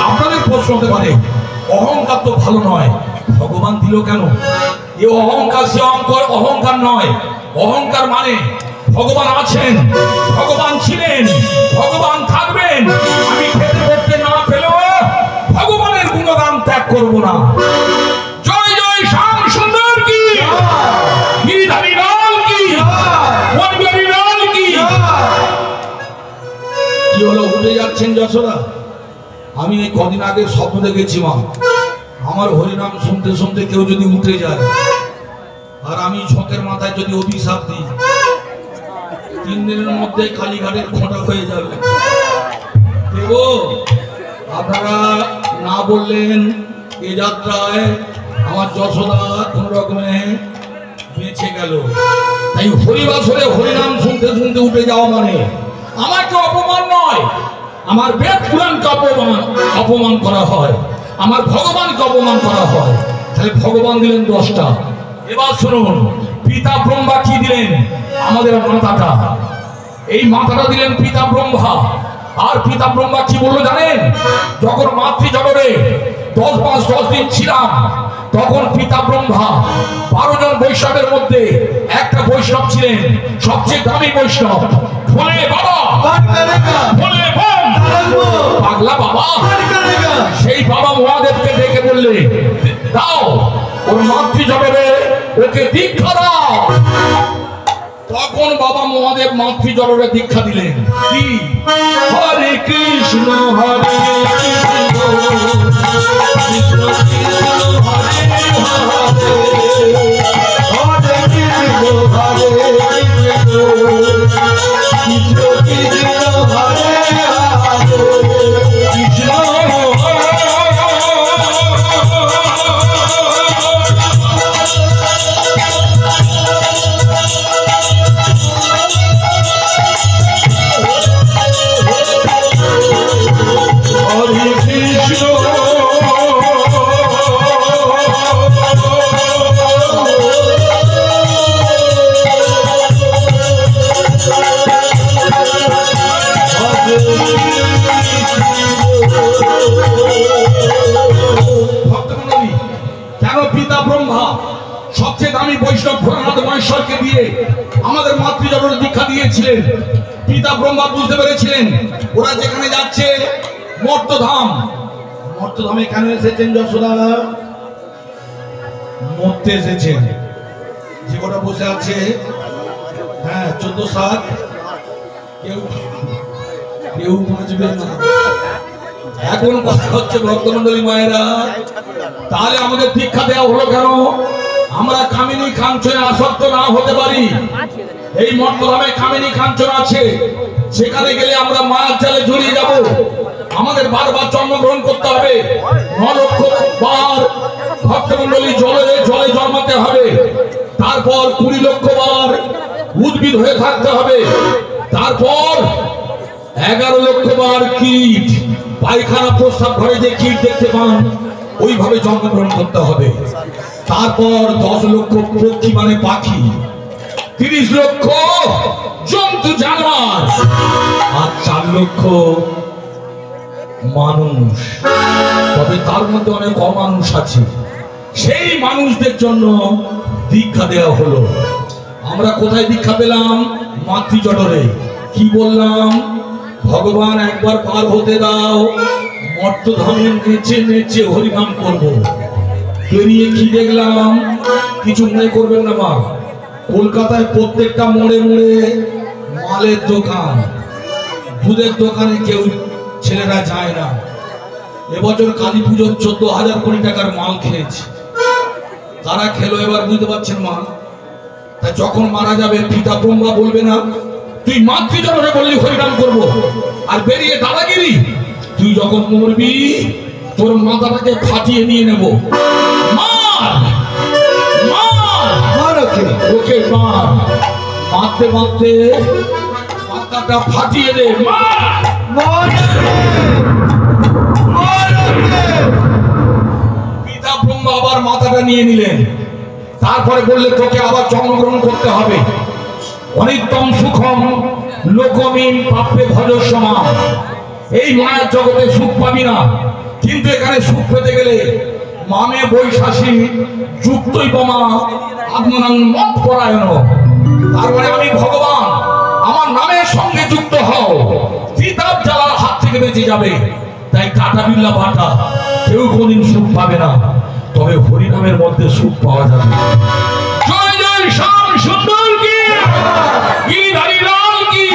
আপনাদের প্রশ্ন হতে পারে, অহংকার তো ভালো নয়, ভগবান দিল কেন? এ অহংকার, সে অহংকার নয়। অহংকার মানে ভগবান আছেন, ভগবান ছিলেন, ভগবান থাকবেন। আমি খেতে করতে না পেলেও ভগবানের গুণগান ত্যাগ করব না। জয় জয় শ্যাম সুন্দর কি, গিরিধারী লাল কি, বনবিহারী লাল কি। কি হলো, উঠে যাচ্ছেন যশোদা? আমি এই কদিন আগে স্বপ্ন দেখেছি মা, আমার হরিনাম শুনতে শুনতে কেউ যদি উঠে যায়, আর আমি ঝোঁকের মাথায় যদি অভিশাপ দিই, 3 দিনের মধ্যে কালীঘাটের খোঁটা হয়ে যাবে। দেব, আপনারা না বললেন এ যাত্রায় আমার যশোদা কোন রকমে বেঁচে গেল। তাই হরিবাসরে হরিনাম শুনতে শুনতে উঠে যাওয়া মানে আমাকে অপমান নয়, আমার বেদ পুরাণকে অপমান করা হয়, আমার ভগবানকে অপমান করা হয়। তাহলে ভগবান দিলেন 10টা। এবার শুনুন, পিতা ব্রহ্মা কি দিলেন? আমাদের মাথাটা, এই মাথাটা দিলেন পিতা ব্রহ্মা। আর পিতা ব্রহ্মা কি বললো জানেন? যখন মাতৃ জঠরে 10 মাস 10 দিন ছিলাম, তখন পিতা ব্রহ্মা 12 জন বৈষ্ণবের মধ্যে একটা বৈষ্ণব ছিলেন সবচেয়ে দামি বৈষ্ণব, ভোলে বাবা, ভোলে বম, পাগলা বাবা। সেই বাবা মহাদেবকে ডেকে বললে, দাও ওর মাতৃজগতে ওকে দীক্ষা দাও। তখন বাবা মহাদেব মাতৃজগতে দীক্ষা দিলেন। কি? হরে কৃষ্ণ হরে কৃষ্ণ কৃষ্ণ কৃষ্ণ হরে হরে, হরে কৃষ্ণ হরে কৃষ্ণ কৃষ্ণ কৃষ্ণ হরে হরে, কৃষ্ণ বৈষ্ণব ভোলানাথ মহেশ্বরকে দিয়ে আমাদের মাতৃজগতে দীক্ষা দিয়েছিলেন। পিতা ব্রহ্মা বুঝতে পেরেছিলেন ওরা যেখানে যাচ্ছে মর্তধাম। মর্তধামে কেন এসেছেন যশোদা? মরতে এসেছেন। যে কটা বসে আছে, হ্যাঁ 14/7, কেউ কেউ বুঝবে না। এখন কথা হচ্ছে ভক্তমন্ডলী মায়েরা, তাহলে আমাদের দীক্ষা দেওয়া হলো কেন? আমরা কামিনী কাঞ্চনে আসক্ত না হতে পারি। এই মর্তধামে কামিনী কাঞ্চন আছে, সেখানে গেলে আমরা মায়ার জালে জড়িয়ে যাব। আমাদের বারবার জন্মগ্রহণ করতে হবে, 9 লক্ষ বার ভক্তমন্ডলী জলে জলে জন্মাতে হবে, তারপর 20 লক্ষ বার উদ্ভিদ হয়ে থাকতে হবে, তারপর 11 লক্ষ বার কীট, পায়খানা প্রস্রাব ঘরে যে কীট দেখতে পান ওইভাবে জন্মগ্রহণ করতে হবে, তারপর 10 লক্ষ পক্ষী মানে পাখি, 30 লক্ষ জন্তু জানোয়ার, আর 4 লক্ষ মানুষ। তবে তার মধ্যে অনেক অমানুষ আছে, সেই মানুষদের জন্য দীক্ষা দেওয়া হলো। আমরা কোথায় দীক্ষা পেলাম? মাতৃজঠরে। কি বললাম? ভগবান একবার পার হতে দাও, মর্তধামে নেচে নেচে হরিনাম করবো। বেরিয়ে কি দেখলাম? কিছু মনে করবেন না মা, কলকাতায় প্রত্যেকটা মোড়ে মোড়ে মালের দোকান, দুধের দোকানে কেউ ছেলেরা যায় না। এবছর কালী পুজোর 14,000 কোটি টাকার মাল খেয়েছে। তারা খেলো, এবার বুঝতে পারছেন মা? তা যখন মারা যাবে পিতা ব্রহ্মা বলবে না তুই মাতৃজঠরে বললি হরিনাম করবো, আর বেরিয়ে দাদাগিরি? তুই যখন মরবি তোর মাথাটাকে ফাটিয়ে নিয়ে নেব। ওকে মার, মারতে মারতে মাথাটা ফাটিয়ে দে। পিতা ব্রহ্মা আবার মাথাটা নিয়ে নিলেন, তারপরে বললে তোকে আবার জন্মগ্রহণ করতে হবে। অনিত্যম সুখম লোকমিন পাপে ভজস্যমা। এই মায়ের জগতে সুখ পাবি না, কিন্তু এখানে সুখ পেতে গেলে মামে বৈশাসী যুক্তই বোমা আত্মনাং মত পরায়ণ। তার মানে আমি ভগবান, আমার নামের সঙ্গে যুক্ত হও, কিতাব জ্বালার হাত থেকে বেঁচে যাবে। তাই কাটা বিল্লা বাটা কেউ কোনদিন সুখ পাবে না, তবে হরিনামের মধ্যে সুখ পাওয়া যাবে। জয় জয় শ্যাম সুন্দর কি, গিরিধারী লাল কি।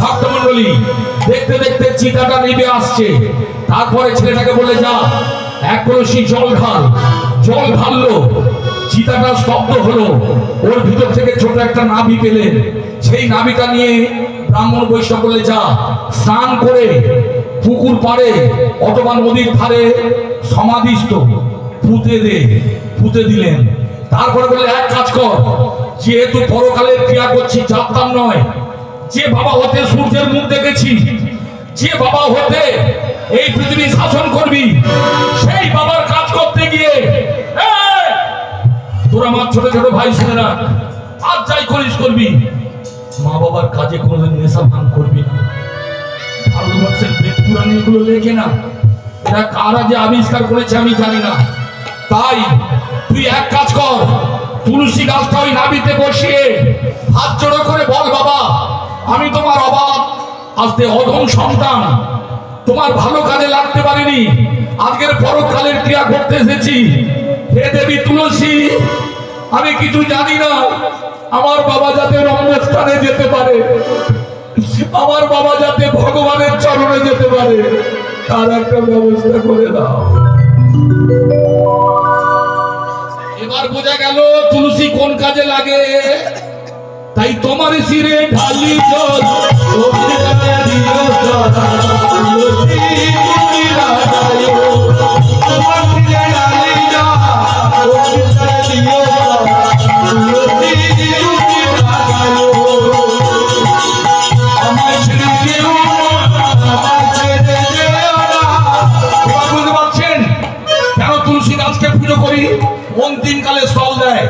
ভক্তমণ্ডলী, দেখতে দেখতে চিতাটা নিভে আসছে। তারপরে ছেলেটাকে বলে যা 1 কলসি জল ঢাল। জল ঢাললো, চিতাটা স্তব্ধ হলো। ওর ভিতর থেকে ছোট একটা নাভি পেলেন, সেই নাভিটা নিয়ে ব্রাহ্মণ বৈষ্ণব বলে যা স্নান করে পুকুর পাড়ে অথবা নদীর ধারে সমাধিস্থ পুঁতে দে। পুঁতে দিলেন। তারপরে বললে এক কাজ কর, যেহেতু পরকালের ক্রিয়া করছি, জানতাম নয়, যে বাবা হতে সূর্যের মুখ দেখেছি, যে বাবা হতে এই পৃথিবী শাসন করবি, সেই বাবার কাজ করতে গিয়ে তোরা আমার ছোট ছোট ভাই শুনে রাখ, আজ যাই করিস করবি, মা বাবার কাজে কোনোদিন নেশা ভান করবি না। ভারতবর্ষের বেদ পুরাণ এগুলো লেখে না, এরা কারা যে আবিষ্কার করেছে আমি জানি না, তাই তুই এক কাজ কর, তুলসী গাছটা ওই নাবিতে বসিয়ে হাত জোড়ো করে বল, বাবা আমি তোমার অবাক আজকে অধম সন্তান, তোমার ভালো কাজে লাগতে পারিনি, আজকের পরকালের ক্রিয়া করতে এসেছি। হে দেবী তুলসী, আমি কিছু জানি না, আমার বাবা যাতে রম্যস্থানে যেতে পারে, আমার বাবা যাতে ভগবানের চরণে যেতে পারে, তার একটা ব্যবস্থা করে দাও। এবার বোঝা গেল তুলসী কোন কাজে লাগে। তাই তোমার শিরে ঢালি জল, অন্তিমকালে স্থল দেয়।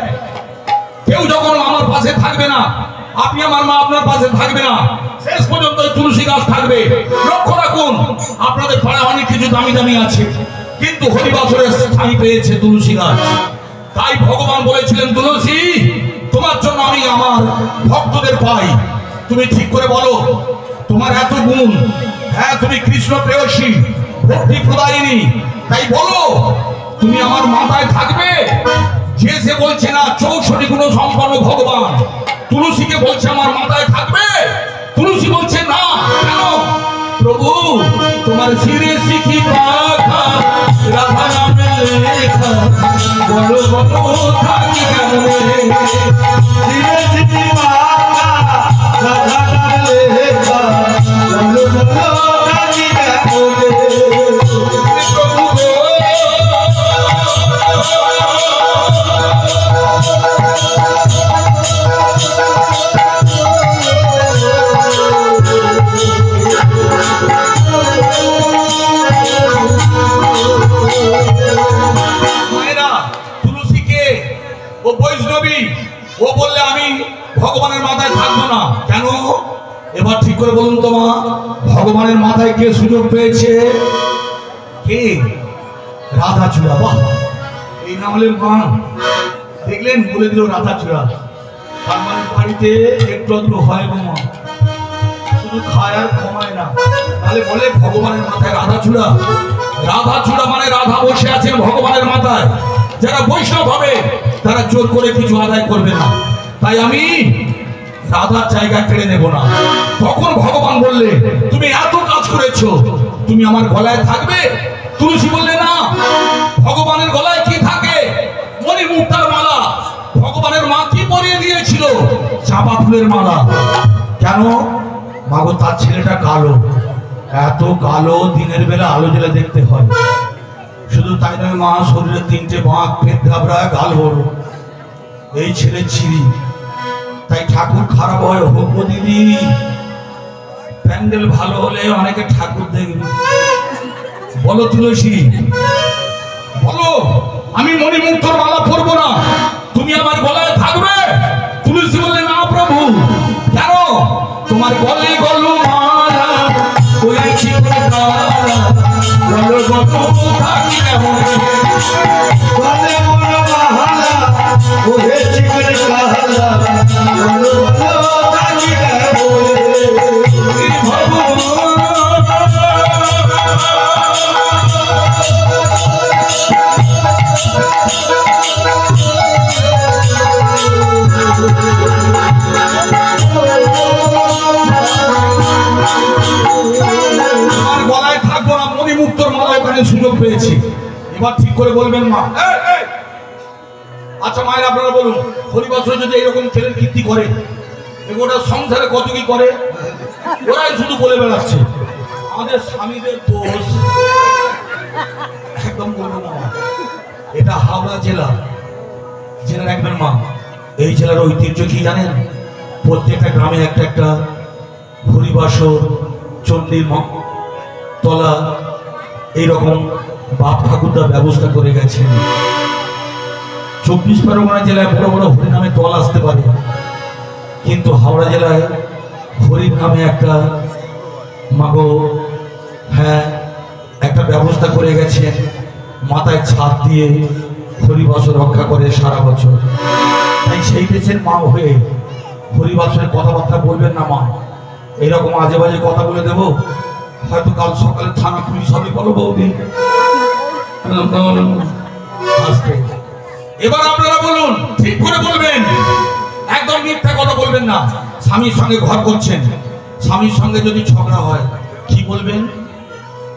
কেউ যখন আমার পাশে থাকবে না, আপনি আমার মা আপনার পাশে থাকবে না, শেষ পর্যন্ত তুলসী গাছ থাকবে। লক্ষ্য রাখুন, আপনাদের পাড়ায় অনেক কিছু দামি দামি আছে, কিন্তু হরিবাসরের স্থান পেয়েছে তুলসী গাছ। তাই ভগবান বলেছিলেন, তুলসী তোমার জন্য আমি আমার ভক্তদের পাই। তুমি ঠিক করে বলো, তোমার এত গুণ, হ্যাঁ তুমি কৃষ্ণ প্রেয়সী, ভক্তি প্রদায়িনী, তাই বলো তুমি আমার মাথায় থাকবে। যে সে বলছে না 64 গুণ সম্পন্ন ভগবান, তুলসীকে বলছে আমার মাথায় থাকবে, তুলসী বলছে না। কেন? প্রভু তোমার শিরে শিখি পাখা, রাধা নামে লেখা, বলো বলো থাকি কেমনে, শিরে শিখি পাখা, রাধা নামে লেখা, বলো বলো থাকি কেমনে। ও বৈষ্ণবী, ও বললে আমি ভগবানের মাথায় থাকবো না। কেন? এবার ঠিক করে বলুন তো মা, ভগবানের মাথায় কে সুযোগ পেয়েছে? কে? রাধাচূড়া। বাহ, এই নাম হলে মা দেখলেন, বলে দিল রাধাচূড়া। তার মানে বাড়িতে একটু আধটু হয় গো মা, শুধু খায় আর কমায় না। তাহলে বলে ভগবানের মাথায় রাধাচূড়া। রাধাচূড়া মানে রাধা বসে আছেন ভগবানের মাথায়। যারা বৈষ্ণব হবে তারা জোর করে কিছু আদায় করবে না। তাই আমি রাধার জায়গা কেড়ে নেব না। তখন ভগবান বললে, তুমি এত কাজ করেছো, তুমি আমার গলায় থাকবে? তুলসী বললে না, ভগবানের গলায় কি থাকে? মণিমুক্তার মালা। ভগবানের মা কি পরিয়ে দিয়েছিল? চাঁপা ফুলের মালা। কেন? মাগো তার ছেলেটা কালো, এত কালো দিনের বেলা আলো জ্বলে দেখতে হয়। শুধু তাই নয় মা, শরীরে 3টে বাঁক, পেট ঘাবড়া, গাল বড়, এই ছেলে ছিরি। তাই ঠাকুর খারাপ হয় হোক দিদি, প্যান্ডেল ভালো হলে অনেকে ঠাকুর দেখবে। বলো তুলসী, বলো আমি মণিমুক্তর মালা পরবো না, তুমি আমার গলায় থাকবে? তুলসী বলে না প্রভু। কেন? তোমার গলে গলু মালা, করেছি বলো বলো থাকি কেমন, বলে বলো মাহালা, ওহে চিকন কাহালা, বলো বলো থাকি কেমনে। সুযোগ পেয়েছি, এবার ঠিক করে বলবেন মা। আচ্ছা মায়ের আপনারা বলুন, হরিবাসরে যদি এরকম ছেলের কীর্তি করে, ওটা সংসারে কত কি করে? ওরাই শুধু বলে বেড়াচ্ছে আমাদের স্বামীদের দোষ। একদম বলবো না, এটা হাওড়া জেলা, জেনে রাখবেন মা। এই জেলার ঐতিহ্য কি জানেন? প্রত্যেকটা গ্রামে একটা একটা হরিবাসর, চণ্ডীর তলা, এইরকম বাপ ঠাকুরদা ব্যবস্থা করে গেছেন। 24 পরগনা জেলায় বড় বড় হরিনামে দল আসতে পারে, কিন্তু হাওড়া জেলায় হরির নামে একটা মাগো, হ্যাঁ একটা ব্যবস্থা করে গেছেন। মাথায় ছাদ দিয়ে হরিবাস রক্ষা করে সারা বছর। তাই সেই দেশের মা হয়ে হরিবাসের কথাবার্তা বলবেন না মা। এরকম আজে বাজে কথা বলে দেবো, হয়তো কাল সকালে থানা পুলিশ হবে। বলো বৌদি, আসতে। এবার আপনারা বলুন, ঠিক করে বলবেন, একদম মিথ্যা কথা বলবেন না। স্বামীর সঙ্গে ঘর করছেন, স্বামীর সঙ্গে যদি ঝগড়া হয় কি বলবেন?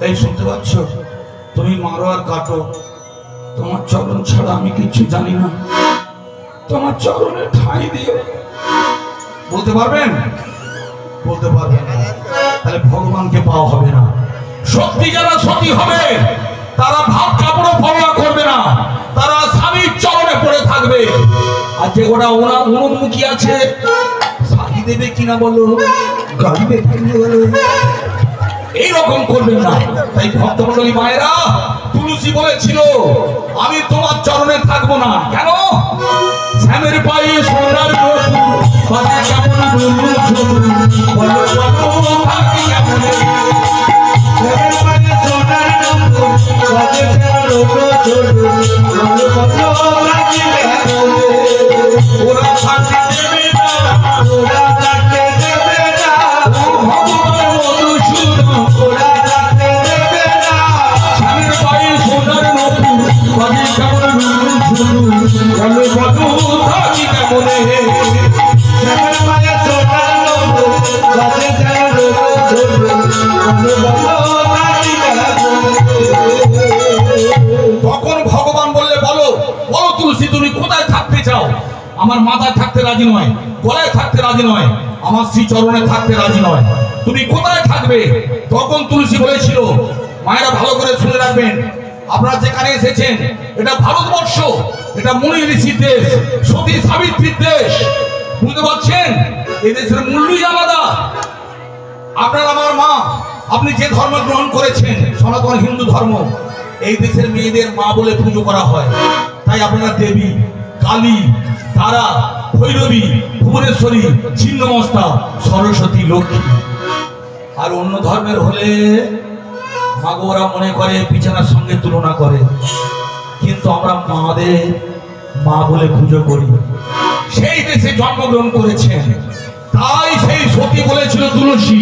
এই শুনতে পাচ্ছ, তুমি মারো আর কাটো, তোমার চরণ ছাড়া আমি কিছু জানি না, তোমার চরণে ঠাঁই দিও। বলতে পারবেন? বলতে পারবেন না, তাহলে ভগবানকে পাওয়া হবে না। সত্যি যারা সতী হবে তারা ভাত কাপড়ও পরোয়া করবে না, তারা স্বামীর চরণে পড়ে থাকবে। আর যে ওরা উন্মুখী আছে, শাড়ি দেবে কিনা বলো, গাড়ি দেবে কিনা বলো, এইরকম করবেন না। তাই ভক্তমণ্ডলী মায়েরা, তুলসী বলেছিল আমি তোমার চরণে থাকবো না। কেন? শ্যামের পায়ে সোনার বাজে কেমন বলো থাকি কেমন, শ্যামের পায়ে সোনার বাজে ওরা থাকতে দেবে না, ওরা থাকতে দেবে না, ভগবান মধুসূদন ওরা থাকতে দেবে না। শ্যামের পায়ে সোনার বাজে কেমন বলো থাকি কেমন, শ্যামের পায়ে সোনার বাজে তখন ভগবান বললে বলো বলো তুলসী, তুমি কোথায় থাকতে চাও? আমার মাথায় থাকতে রাজি নয়, গলায় থাকতে রাজি নয়, আমার শ্রী চরণে থাকতে রাজি নয়, তুমি কোথায় থাকবে? তখন তুলসী বলেছিল, মায়েরা ভালো করে শুনে রাখবেন, আপনারা যেখানে এসেছেন এটা ভারতবর্ষ, এটা মুনি ঋষির দেশ, সতী সাবিত্রীর দেশ। বুঝতে পারছেন? এই দেশের মূল্যই আলাদা। আপনার আমার মা, আপনি যে ধর্ম গ্রহণ করেছেন সনাতন হিন্দু ধর্ম, এই দেশের মেয়েদের মা বলে পুজো করা হয়। তাই আপনারা দেবী, কালী, তারা, ভৈরবী, ভুবনেশ্বরী, ছিন্নমস্তা, সরস্বতী, লক্ষ্মী। আর অন্য ধর্মের হলে মাগো ওরা মনে করে বিছানার সঙ্গে তুলনা করে, কিন্তু আমরা মাদের মা বলে পুজো করি। সেই দেশে জন্মগ্রহণ করেছেন, তাই সেই সতী বলেছিল তুলসী,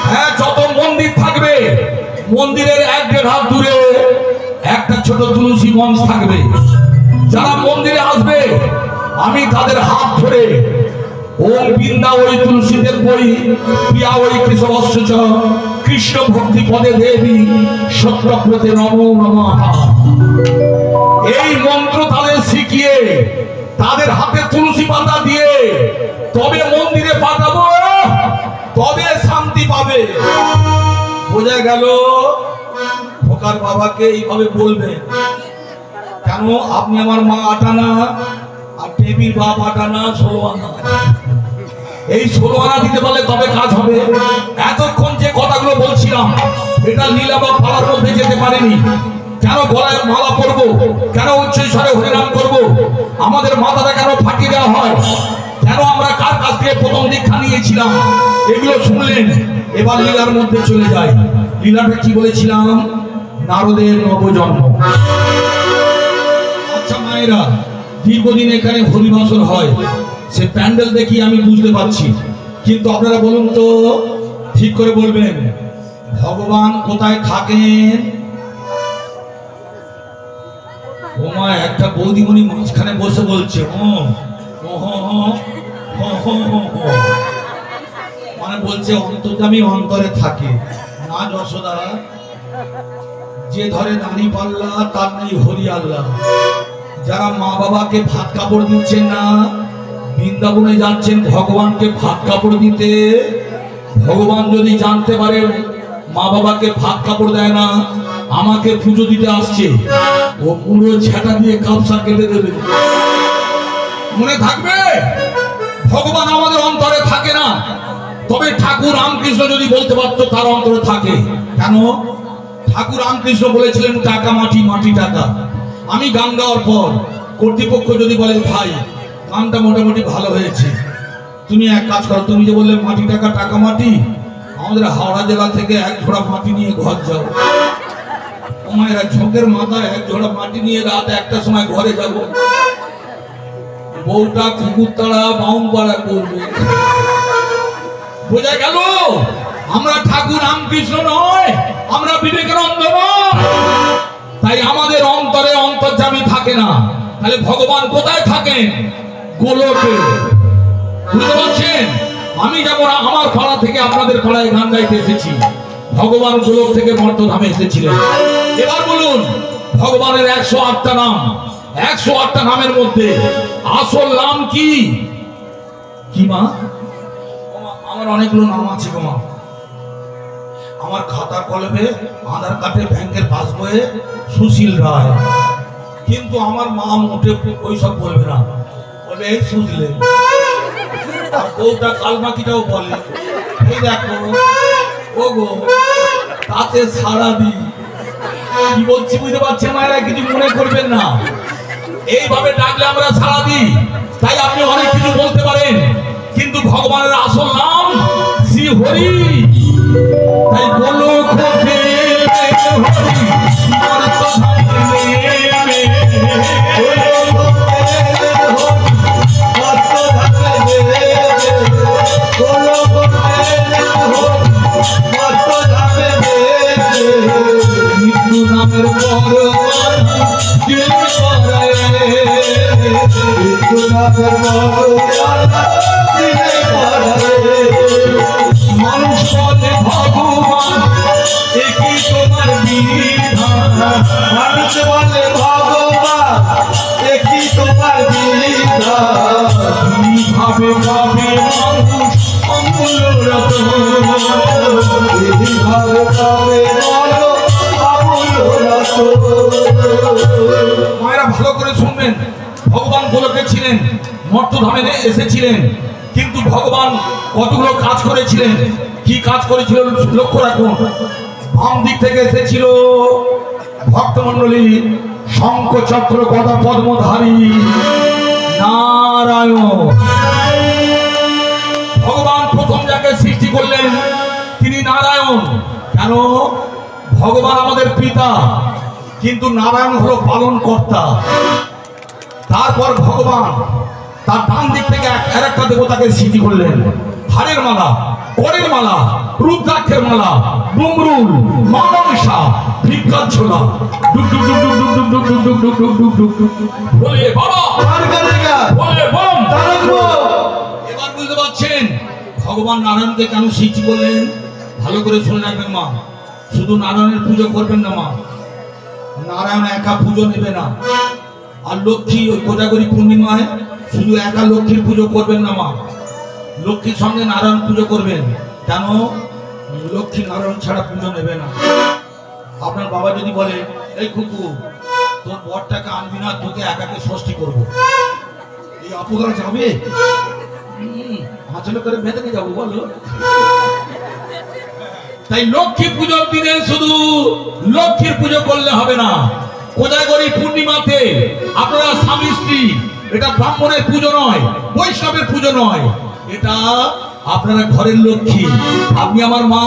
হ্যাঁ যত মন্দির থাকবে মন্দিরের 1-1.5 হাত দূরে একটা ছোট তুলসী মঞ্চ থাকবে। যারা মন্দিরে আসবে আমি তাদের হাত ধরে ওম বৃন্দা ওই তুলসীদের বই প্রিয়া ওই কেশবস্য চ কৃষ্ণ ভক্তি পদে দেবী সত্যব্রতে নমো নমঃ, এই মন্ত্র তাদের শিখিয়ে তাদের হাতে তুলসী পাতা দিয়ে তবে মন্দিরে পাঠাবো, তবে শান্তি পাবে। বোঝা গেল? খোকার বাবাকে এইভাবে বলবেন। কেন? আপনি আমার মা আটানা আর দেবীর বাপ আটানা 16 আনা। এই 16 আনা দিতে পারলে তবে কাজ হবে। এতক্ষণ যে কথাগুলো বলছিলাম এটা লীলা বা পালার মধ্যে যেতে পারেনি। কেন গলায় মালা পরবো, কেন উচ্চস্বরে হরিনাম করবো, আমাদের মাথাটা কেন ফাটিয়ে দেওয়া হয়, কেন আমরা কার কাছ থেকে প্রথম দীক্ষা নিয়েছিলাম, এগুলো শুনলেন। এবার লীলার মধ্যে চলে যায়। লীলাটা কি বলেছিলাম? নারদের নবজন্ম। আচ্ছা মায়েরা, দীর্ঘদিন এখানে হরিবাসর হয়, সে প্যান্ডেল দেখি আমি বুঝতে পারছি, কিন্তু আপনারা বলুন তো, ঠিক করে বলবেন, ভগবান কোথায় থাকেন? ওমা একটা বৌদিমণি মাঝখানে বসে বলছে মানে বলছে অন্তর্যামী অন্তরে থাকে না যশোদা, যে ধরে দাঁড়ি পাল্লা তার নেই হরি আল্লাহ। যারা মা বাবাকে ভাত কাপড় দিচ্ছেন না, বৃন্দাবনে যাচ্ছেন ভগবানকে ভাত কাপড় দিতে, ভগবান যদি জানতে পারেন মা বাবাকে ভাত কাপড় দেয় না, আমাকে পুজো দিতে আসছে, ও পুরো ঝেঁটা দিয়ে কাপসা কেটে দেবে। মনে থাকবে ভগবান আমাদের অন্তরে থাকে না। তবে ঠাকুর রামকৃষ্ণ যদি বলতে পারতো তার অন্তরে থাকে। কেন? ঠাকুর রামকৃষ্ণ বলেছিলেন টাকা মাটি, মাটি টাকা। আমি গান গাওয়ার পর কর্তৃপক্ষ যদি বলে ভাই গানটা মোটামুটি ভালো হয়েছে, তুমি এক কাজ করো, তুমি যে বললে মাটি টাকা টাকা মাটি, আমাদের হাওড়া জেলা থেকে 1 ঝোড়া মাটি নিয়ে ঘর যাও। মায়েরা ঝোঁকের মাথায় এক ঝোড়া মাটি নিয়ে রাত একটার সময় ঘরে যাব, বউটা কুকুর তাড়া বাউন পাড়া করবে। বোঝা গেল আমরা ঠাকুর রামকৃষ্ণ নয়, আমরা বিবেকানন্দ নয়। তাই আমাদের অন্তরে অন্তর্যামী থাকে না। তাহলে ভগবান কোথায় থাকেন? গোলকে। বুঝতে পারছেন? আমি যেমন আমার পাড়া থেকে আপনাদের পাড়ায় গান গাইতে এসেছি, ভগবান গোলক থেকে মর্তধামে এসেছিলেন। এবার বলুন, ভগবানের 108টা নাম, 108টা নামের মধ্যে আসল নাম কি? কি মা? আমার অনেকগুলো নাম আছে গো মা। আমার খাতা কলমে, আধার কার্ডে, ব্যাংকের পাসবইয়ে সুশীল রায়। কিন্তু আমার মা মোটে ওইসব বলবে না, বলবে এই সুশীলে। আর বউটা কালমাকিটাও বলে, এই দেখো ও গো তাতে সারা দি। কি বলছি বুঝতে পারছেন মায়েরা? কিছু মনে করবেন না, এইভাবে ডাকলে আমরা সারা দিই। তাই আপনি অনেক কিছু বলতে পারেন, কিন্তু ভগবানের আসল নাম শ্রী হরি। তাই বলো হরি নামের মানুষ বলে ভগবান একই তোমার বিধান, মানুষ বলে ভগবান একই তোমার বিধান। ভাবে ভাবে মানুষ অমূল্য রতন, ভাবে ভাবে মায়েরা ভালো করে শুনবেন। ভগবান গোলকে ছিলেন, মর্তধামে এসেছিলেন, কিন্তু ভগবান কতগুলো কাজ করেছিলেন। কি কাজ করেছিলেন লক্ষ্য রাখুন। বাম দিক থেকে এসেছিল ভক্তমণ্ডলী, শঙ্খ চক্র গদা পদ্মধারী নারায়ণ। ভগবান প্রথম যাকে সৃষ্টি করলেন তিনি নারায়ণ। কেন? ভগবান আমাদের পিতা, কিন্তু নারায়ণ হলো পালন কর্তা। তারপর ভগবান তার ডান দিক থেকে আরেকটা দেবতাকে সৃষ্টি করলেন। হারের মালা, করের মালা, রুদ্রাক্ষের মালা, ডুমরুল, মানসা, ভিক্ষার ছোলা, ডুক ডুক ডুক ডুক ডুক ডুক ডুক ডুক ডুক ডুক ডুক ডুক ডুক ডুক বলে বাবা বলে বম। এবার বুঝতে পারছেন ভগবান নারায়ণকে কেন সৃষ্টি করলেন? ভালো করে শুনে রাখবেন মা। শুধু নারায়ণের পুজো করবেন না মা, নারায়ণ একা পুজো নেবে না। আর লক্ষ্মী ওই কোজাগরী পূর্ণিমায় শুধু একা লক্ষ্মীর পুজো করবেন না মা, লক্ষ্মীর সঙ্গে নারায়ণ পুজো করবেন। কেন? লক্ষ্মী নারায়ণ ছাড়া পুজো নেবে না। আপনার বাবা যদি বলে এই কুকু তোর বরটাকে আনবি না, তোকে একাকে ষষ্ঠী করবো, এই আপুরা যাবে? হাঁচলে করে বেঁধে যাবো বলো? তাই লক্ষ্মী পুজোর দিনে শুধু লক্ষ্মীর পুজো করলে হবে না। কোজাগরী পূর্ণিমাতে আপনারা স্বামী স্ত্রী, এটা ব্রাহ্মণের পুজো নয়, বৈষ্ণবের পুজো নয়, এটা আপনারা ঘরের লক্ষ্মী। আপনি আমার মা,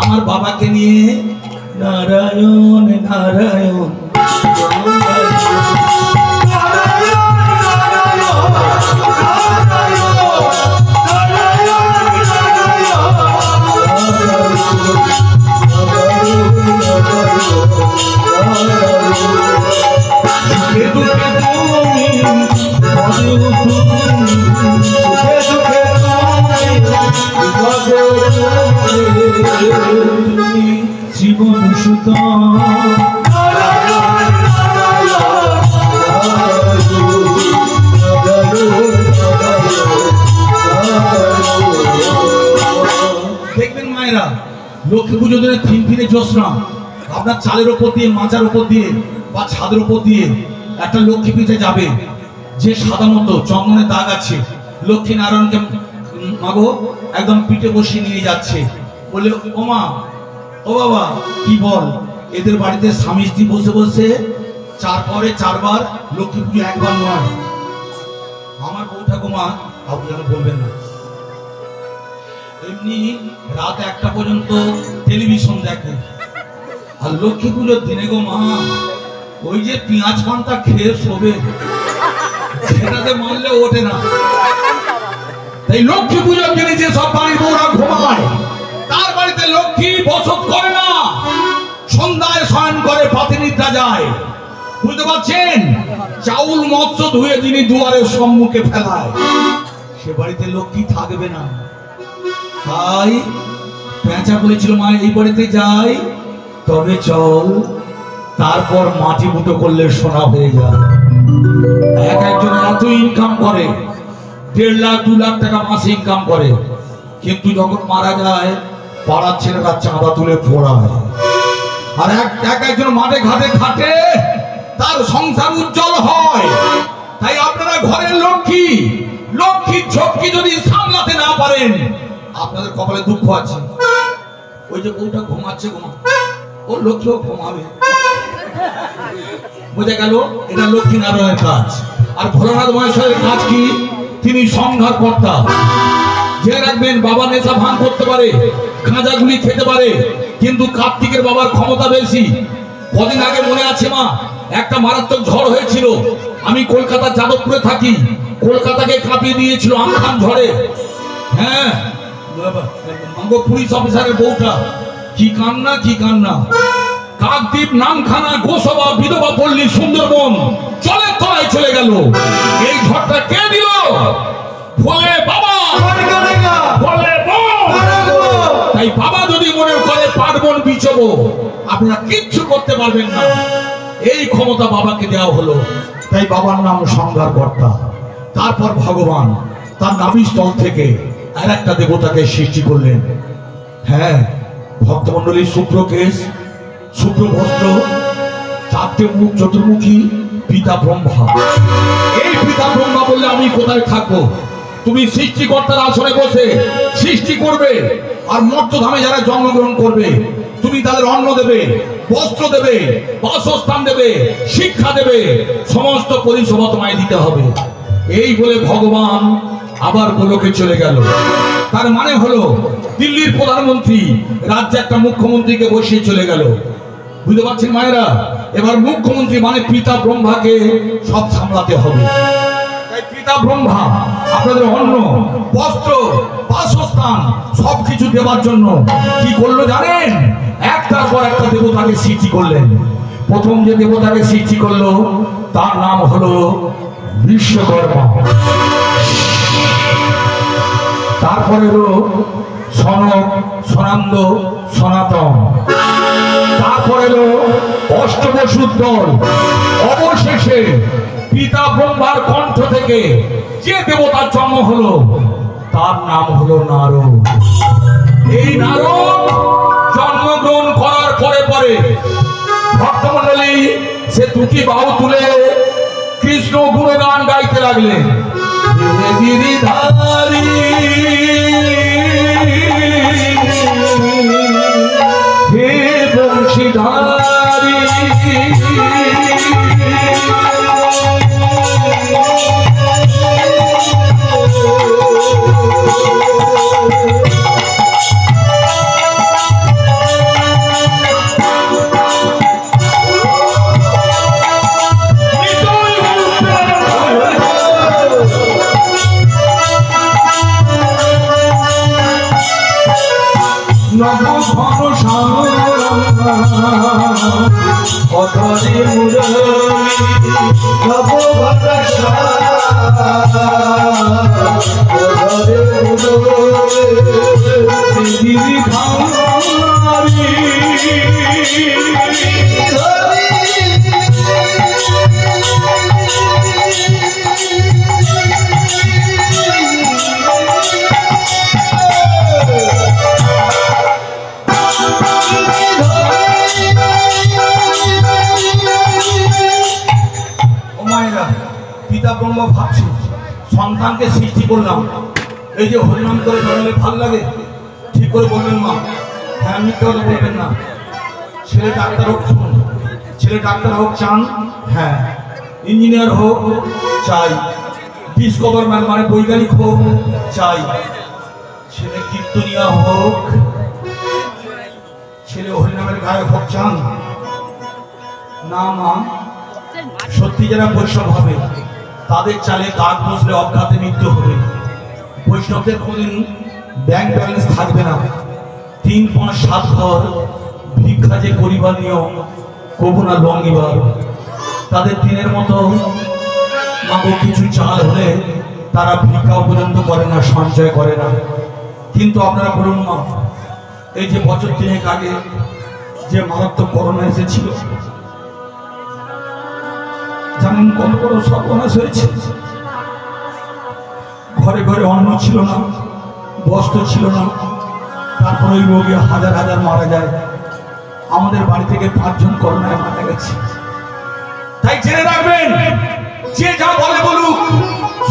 আমার বাবাকে নিয়ে নারায়ণ নারায়ণ জীবন সুতা দেখবেন মায়েরা, লক্ষ্মী পুজো দিনে ফিনফিনে জ্যোৎস্না আপনার চালের ওপর দিয়ে, মাচার ওপর দিয়ে বা ছাদের ওপর দিয়ে একটা লক্ষ্মী পিঠে যাবে, যে সাদা মতো চন্দনের দাগ আছে, লক্ষ্মী নারায়ণকে মাগো একদম পিঠে বসিয়ে নিয়ে যাচ্ছে। বলে ও মা, ও বাবা, কি বল? এদের বাড়িতে স্বামী স্ত্রী বসে বসে 4 পরে 4 বার লক্ষ্মী পুজো, একবার নয়। আমার বউ ঠাকুমা আপনি যেন বলবেন না, এমনি রাত 1টা পর্যন্ত টেলিভিশন দেখে, আর লক্ষ্মী পুজোর দিনে গো মা ওই যে পেঁয়াজ পান্তা খেয়ে শোবে সেটাতে মারলে ওঠে না। তাই লক্ষ্মী পুজোর দিনে যে সব বাড়ি বউরা ঘুমায় তার বাড়িতে লক্ষ্মী বসত করে না, সন্ধ্যায় শয়ন করে পাতি নিদ্রা যায়। বুঝতে পারছেন? চাউল মৎস্য ধুয়ে যিনি দুয়ারের সম্মুখে ফেলায় সে বাড়িতে লক্ষ্মী থাকবে না। তাই পেঁচা বলেছিল মা এই বাড়িতে যাই তবে চল, তারপর মাটি মুটো করলে সোনা হয়ে যায়। এক একজন এত ইনকাম করে 1.5 লাখ 2 লাখ টাকা মাসে ইনকাম করে, কিন্তু যখন মারা যায় পাড়ার ছেলেরা চাঁদা তুলে ফোড়ায়। আর এক একজন মাঠে ঘাটে খাটে তার সংসার উজ্জ্বল হয়। তাই আপনারা ঘরের লক্ষ্মী লক্ষ্মীর ঝক্কি যদি সামলাতে না পারেন আপনাদের কপালে দুঃখ আছে। ওই যে বউটা ঘুমাচ্ছে ওর লক্ষ্মীও ঘুমাবে। বোঝা গেল? এটা লক্ষ্মী নারায়ণের কাজ। আর ভোলানাথ মহেশ্বরের কাজ কি? তিনি সংহার কর্তা। জেনে রাখবেন বাবা নেশা ভাঙ করতে পারে, গাঁজাগুলি খেতে পারে, কিন্তু কার্তিকের বাবার ক্ষমতা বেশি। কদিন আগে মনে আছে মা একটা মারাত্মক ঝড় হয়েছিল, আমি কলকাতা যাদবপুরে থাকি, কলকাতাকে কাঁপিয়ে দিয়েছিল আমফান ঝড়ে। হ্যাঁ পুলিশ অফিসারের বউটা কি কান্না কি কান্না। কাকদ্বীপ নামখানা গোসবা বিধবা পল্লী সুন্দরবন জলের তলায় চলে গেল। এই ঝড়টা কে দিল? বলে বাবা, বলে তাই বাবা যদি মনে করে পার্বণ বিচবো আপনারা কিচ্ছু করতে পারবেন না। এই ক্ষমতা বাবাকে দেওয়া হলো। তাই বাবার নাম সংহার কর্তা। তারপর ভগবান তার নাভিস্থল থেকে আর একটা দেবতাকে সৃষ্টি করলেন। হ্যাঁ ভক্তমন্ডলী শুভ্রকেশ, শুভ্র বস্ত্র, 4টে মুখ, চতুর্মুখী, পিতা ব্রহ্মা। এই পিতা ব্রহ্মা বললে আমি কোথায় থাকবো? তুমি সৃষ্টিকর্তার আসনে বসে সৃষ্টি করবে, আর মর্ত্যধামে যারা জন্মগ্রহণ করবে তুমি তাদের অন্ন দেবে, বস্ত্র দেবে, বাসস্থান দেবে, শিক্ষা দেবে, সমস্ত পরিষেবা তোমায় দিতে হবে। এই বলে ভগবান আবার গোলকে চলে গেল। তার মানে হলো দিল্লির প্রধানমন্ত্রী রাজ্যে একটা মুখ্যমন্ত্রীকে বসিয়ে চলে গেল। বুঝতে পারছেন মায়েরা? এবার মুখ্যমন্ত্রী মানে পিতা ব্রহ্মাকে সব সামলাতে হবে। তাই পিতা ব্রহ্মা আপনাদের অন্ন, বস্ত্র, বাসস্থান সবকিছু দেওয়ার জন্য কি করলো জানেন? একটার পর একটা দেবতাকে সৃষ্টি করলেন। প্রথম যে দেবতাকে সৃষ্টি করলো তার নাম হলো বিশ্বকর্মা। তারপরে হলো সনক, সনান্দ, সনাতন। তারপরে হলো অষ্টবসুর দল। অবশেষে পিতা ব্রহ্মার কণ্ঠ থেকে যে দেবতার জন্ম হলো তার নাম হলো নারদ। এই নারদ জন্মগ্রহণ করার পরে পরে ভক্তমণ্ডলী সে দুটি বাহু তুলে কৃষ্ণ গুণগান গাইতে লাগলেন। গিরিধারী হে বংশীধারী ভাবছি সন্তানকে সৃষ্টি করলাম, এই যে হরিনাম করে জানালে ভালো লাগে। ঠিক করে বলবেন মা, হ্যাঁ মিথ্যা কথা বলবেন না। ছেলে ডাক্তার হোক, শুনুন, ছেলে ডাক্তার হোক চান, হ্যাঁ ইঞ্জিনিয়ার হোক চাই, ডিসকভারম্যান মানে বৈজ্ঞানিক হোক চাই, ছেলে কীর্তনিয়া হোক ছেলে হরিনামের গায়ে ভোগ চান না মা, সত্যি যারা বৈষ্ণব হবে তাদের চালে কাক বসলে অজ্ঞাতে মৃত্যু হবে। বৈষ্ণবদের কোনদিন ব্যাংক ব্যালেন্স থাকবে না। 3, 5, 7 ঘর ভিক্ষা যে করিবার নিয়ম কবু না লঙ্গিবার। তাদের দিনের মতো মাগো কিছু চাল হলে তারা ভিক্ষা পর্যন্ত করে না, সঞ্চয় করে না। কিন্তু আপনারা বলুন মা, এই যে বছর 3 আগে যে মারাত্মক করোনা এসেছিল, জানেন কত বড় সর্বনাশ হয়েছে। ঘরে ঘরে অন্ন ছিল না, বস্ত্র ছিল না, তারপরে ওই রোগী হাজার হাজার মারা যায়। আমাদের বাড়ি থেকে 5 জন করোনায় মারা গেছে। তাই জেনে রাখবেন, যে যা বলে বলুক,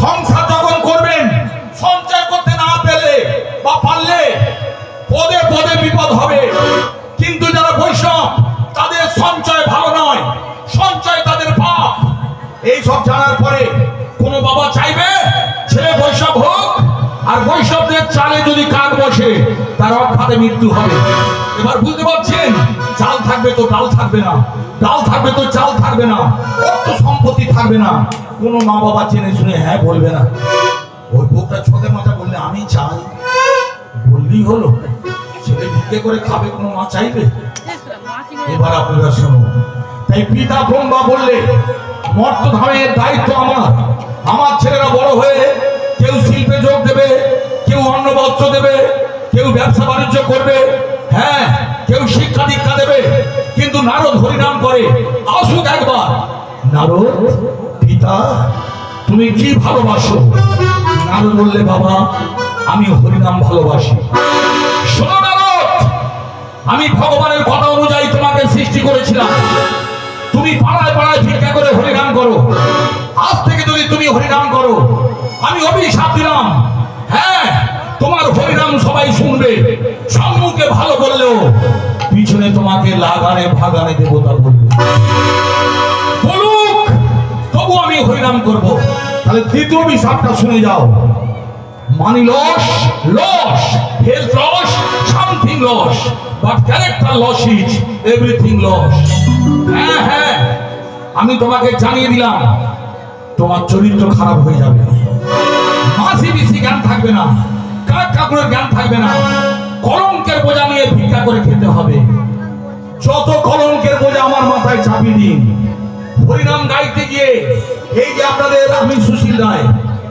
সংসার যখন করবেন সঞ্চয় করতে না পেলে বা পারলে পদে পদে বিপদ হবে। কিন্তু যারা বৈষ্ণব তাদের সঞ্চয় ভালো নয়, সঞ্চয় তাদের পাপ। এই সব জানার পরে কোন বাবা চাইবে ছেলে বৈষ্ণব হোক, আর বৈষ্ণবদের চালে যদি কাক বসে তার অজ্ঞাতে মৃত্যু হবে। এবার বুঝতে পারছেন, চাল থাকবে তো ডাল থাকবে না, ডাল থাকবে তো চাল থাকবে না, অর্থ সম্পত্তি থাকবে না। কোনো মা বাবা জেনে শুনে হ্যাঁ বলবে না। ওই বুকটা ছোটে মাথা বললে আমি চাই বললেই হলো, ছেলে ভিক্ষে করে খাবে কোনো মা চাইবে? এবার আপনারা শুনুন। তাই পিতা ব্রহ্মা বললে মর্তধামের দায়িত্ব আমার। আমার ছেলেরা বড় হয়ে কেউ শিল্পে যোগ দেবে, কেউ অন্ন বস্ত্র দেবে, কেউ ব্যবসা বাণিজ্য করবে, হ্যাঁ কেউ শিক্ষা দীক্ষা দেবে। কিন্তু নারদ হরিনাম করে, আসুক একবার। নারদ, পিতা তুমি কি ভালোবাসো? নারদ বললে বাবা আমি হরিনাম ভালোবাসি। শোনো নারদ, আমি ভগবানের কথা অনুযায়ী তোমাকে সৃষ্টি করেছিলাম। তুমি পাড়ায় পাড়ায় ভিক্ষা করে হরিনাম করো। আজ থেকে যদি তুমি হরিনাম করো, আমি অভিশাপ দিলাম, হ্যাঁ তোমার হরিনাম সবাই শুনবে। সম্মুখে ভালো বললেও পিছনে তোমাকে লাগানে ভাগানে দেবতা বলবে। বলুক, তবু আমি হরিনাম করব। তাহলে দ্বিতীয় অভিশাপটা শুনে যাও। Money loss, loss, health loss, something loss, but character loss is everything loss. হ্যাঁ হ্যাঁ, আমি তোমাকে জানিয়ে দিলাম, তোমার চরিত্র খারাপ হয়ে যাবে। মাসি বিসি জ্ঞান থাকবে না, কাক ঠাকুরের জ্ঞান থাকবে না। কলঙ্কের বোঝা নিয়ে ভিক্ষা করে খেতে হবে। যত কলঙ্কের বোঝা আমার মাথায় চাপিয়ে দিন। হরিনাম গাইতে গিয়ে, এই যে আপনাদের আমি সুশীল রায়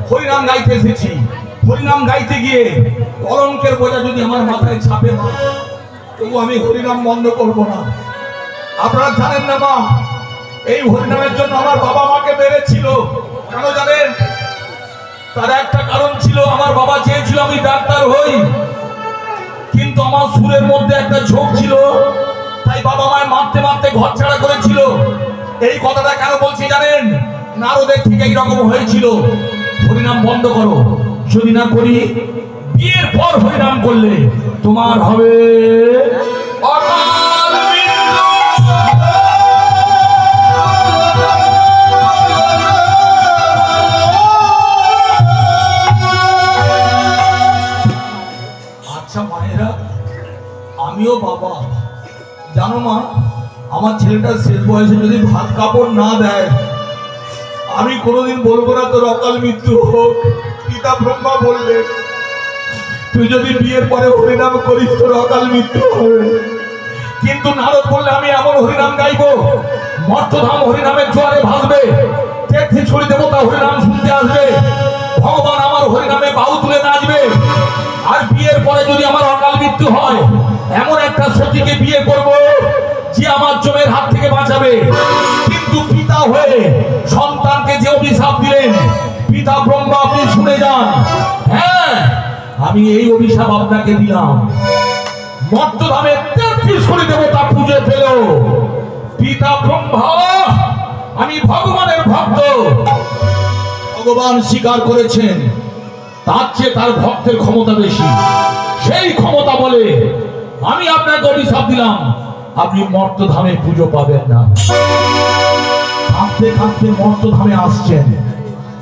হরিনাম গাইতে এসেছি, হরিনাম গাইতে গিয়ে কলঙ্কের বোঝা যদি আমার মাথায় চাপে না, তবু আমি হরিনাম বন্ধ করব না। আপনারা জানেন না মা, এই হরিনামের জন্য আমার বাবা মাকে মেরেছিল। কেন জানেন? তার একটা কারণ ছিল, আমার বাবা চেয়েছিল আমি ডাক্তার হই, কিন্তু আমার সুরের মধ্যে একটা ঝোঁক ছিল, তাই বাবা মায় মারতে মারতে ঘর ছাড়া করেছিল। এই কথাটা কেন বলছি জানেন? নারদের ঠিক এইরকম হয়েছিল। হরিনাম বন্ধ করো, যদি না করি বিয়ের পর হরিনাম করলে তোমার হবে অকাল মৃত্যু। আচ্ছা মায়েরা, আমিও বাবা, জানো মা, আমার ছেলেটা শেষ বয়সে যদি ভাত কাপড় না দেয়, আমি কোনোদিন বলবো না তোর অকাল মৃত্যু হোক। পিতা ব্রহ্মা বললে তুই যদি বিয়ের পরে হরিনাম করিস তোর অকাল মৃত্যু হবে। কিন্তু নারদ বললে আমি এমন হরিনাম গাইবো, মর্তধাম হরিনামের জোয়ারে ভাসবে, 33 কোটি দেবতা হরিনাম শুনতে আসবে, ভগবান আমার হরিনামে বাহু তুলে নাচবে। আর বিয়ের পরে যদি আমার অকাল মৃত্যু হয়, এমন একটা সতীকে বিয়ে করব যে আমার জমের হাত থেকে বাঁচাবে। কিন্তু পিতা হয়ে সন্তানকে যে অভিশাপ দিলেন, পিতা ব্রহ্মা আপনি শুনে যান। হ্যাঁ, আমি এই অভিশাপ আপনাকে দিলাম। মর্তধামে 33 কোটি দেবতা পুজো পেল। পিতা ব্রহ্মা, আমি ভগবানের ভক্ত। ভগবান স্বীকার করেছেন, তার চেয়ে তার ভক্তের ক্ষমতা বেশি। সেই ক্ষমতা বলে আমি আপনাকে অভিশাপ দিলাম, আপনি মর্তধামে পুজো পাবেন না। কাঁদতে কাঁদতে মর্তধামে আসছেন।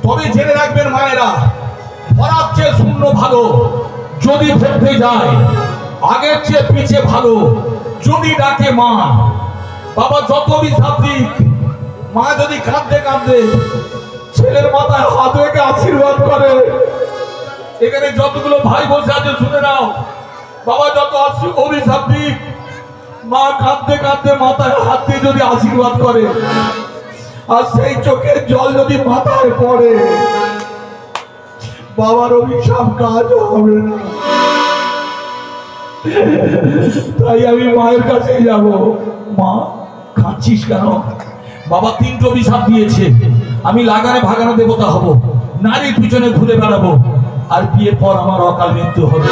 তবে জেনে রাখবেন মায়েরা, ভরার চেয়ে শূন্য ভালো। যদি ভরতে যায় আগের চেয়ে পিছিয়ে ভালো, যদি ডাকে মা, বাবা যত অভিশাপ দিক, মা যদি কাঁদতে কাঁদতে ছেলের মাথায় হাত রেখে আশীর্বাদ করে। এখানে যতগুলো ভাই বসে আছে শুনে নাও, বাবা যত অভিশাপ দিক, মা কাঁদতে কাঁদতে মাথায় হাত দিয়ে যদি আশীর্বাদ করে, আর সেই চোখের জল যদি মাথায় পড়ে, বাবার অভিশাপ কাজ হবে না। তাই আমি মায়ের কাছে যাব। মা কাঁদছিস কেন? বাবা 3টে অভিশাপ দিয়েছে, আমি লাগানে ভাগানো দেবতা হব, নারীর পিছনে ঘুরে বেড়াবো, আর বিয়ের পর আমার অকাল মৃত্যু হবে।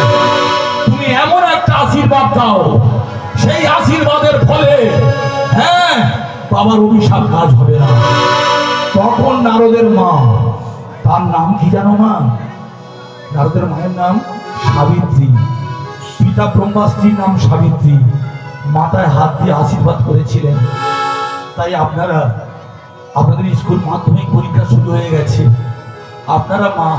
তুমি এমন একটা আশীর্বাদ দাও, সেই আশীর্বাদের ফলে হ্যাঁ বাবার অভিশাপ কাজ হবে না। তখন নারদের মা, তার নাম কি জানো মা? নারদের মায়ের নাম সাবিত্রী, পিতা ব্রহ্মাস্ত্রীর নাম সাবিত্রী, মাথায় হাত দিয়ে আশীর্বাদ করেছিলেন। তাই আপনাদের স্কুল মাধ্যমিক পরীক্ষা শুরু হয়ে গেছে, আপনারা মা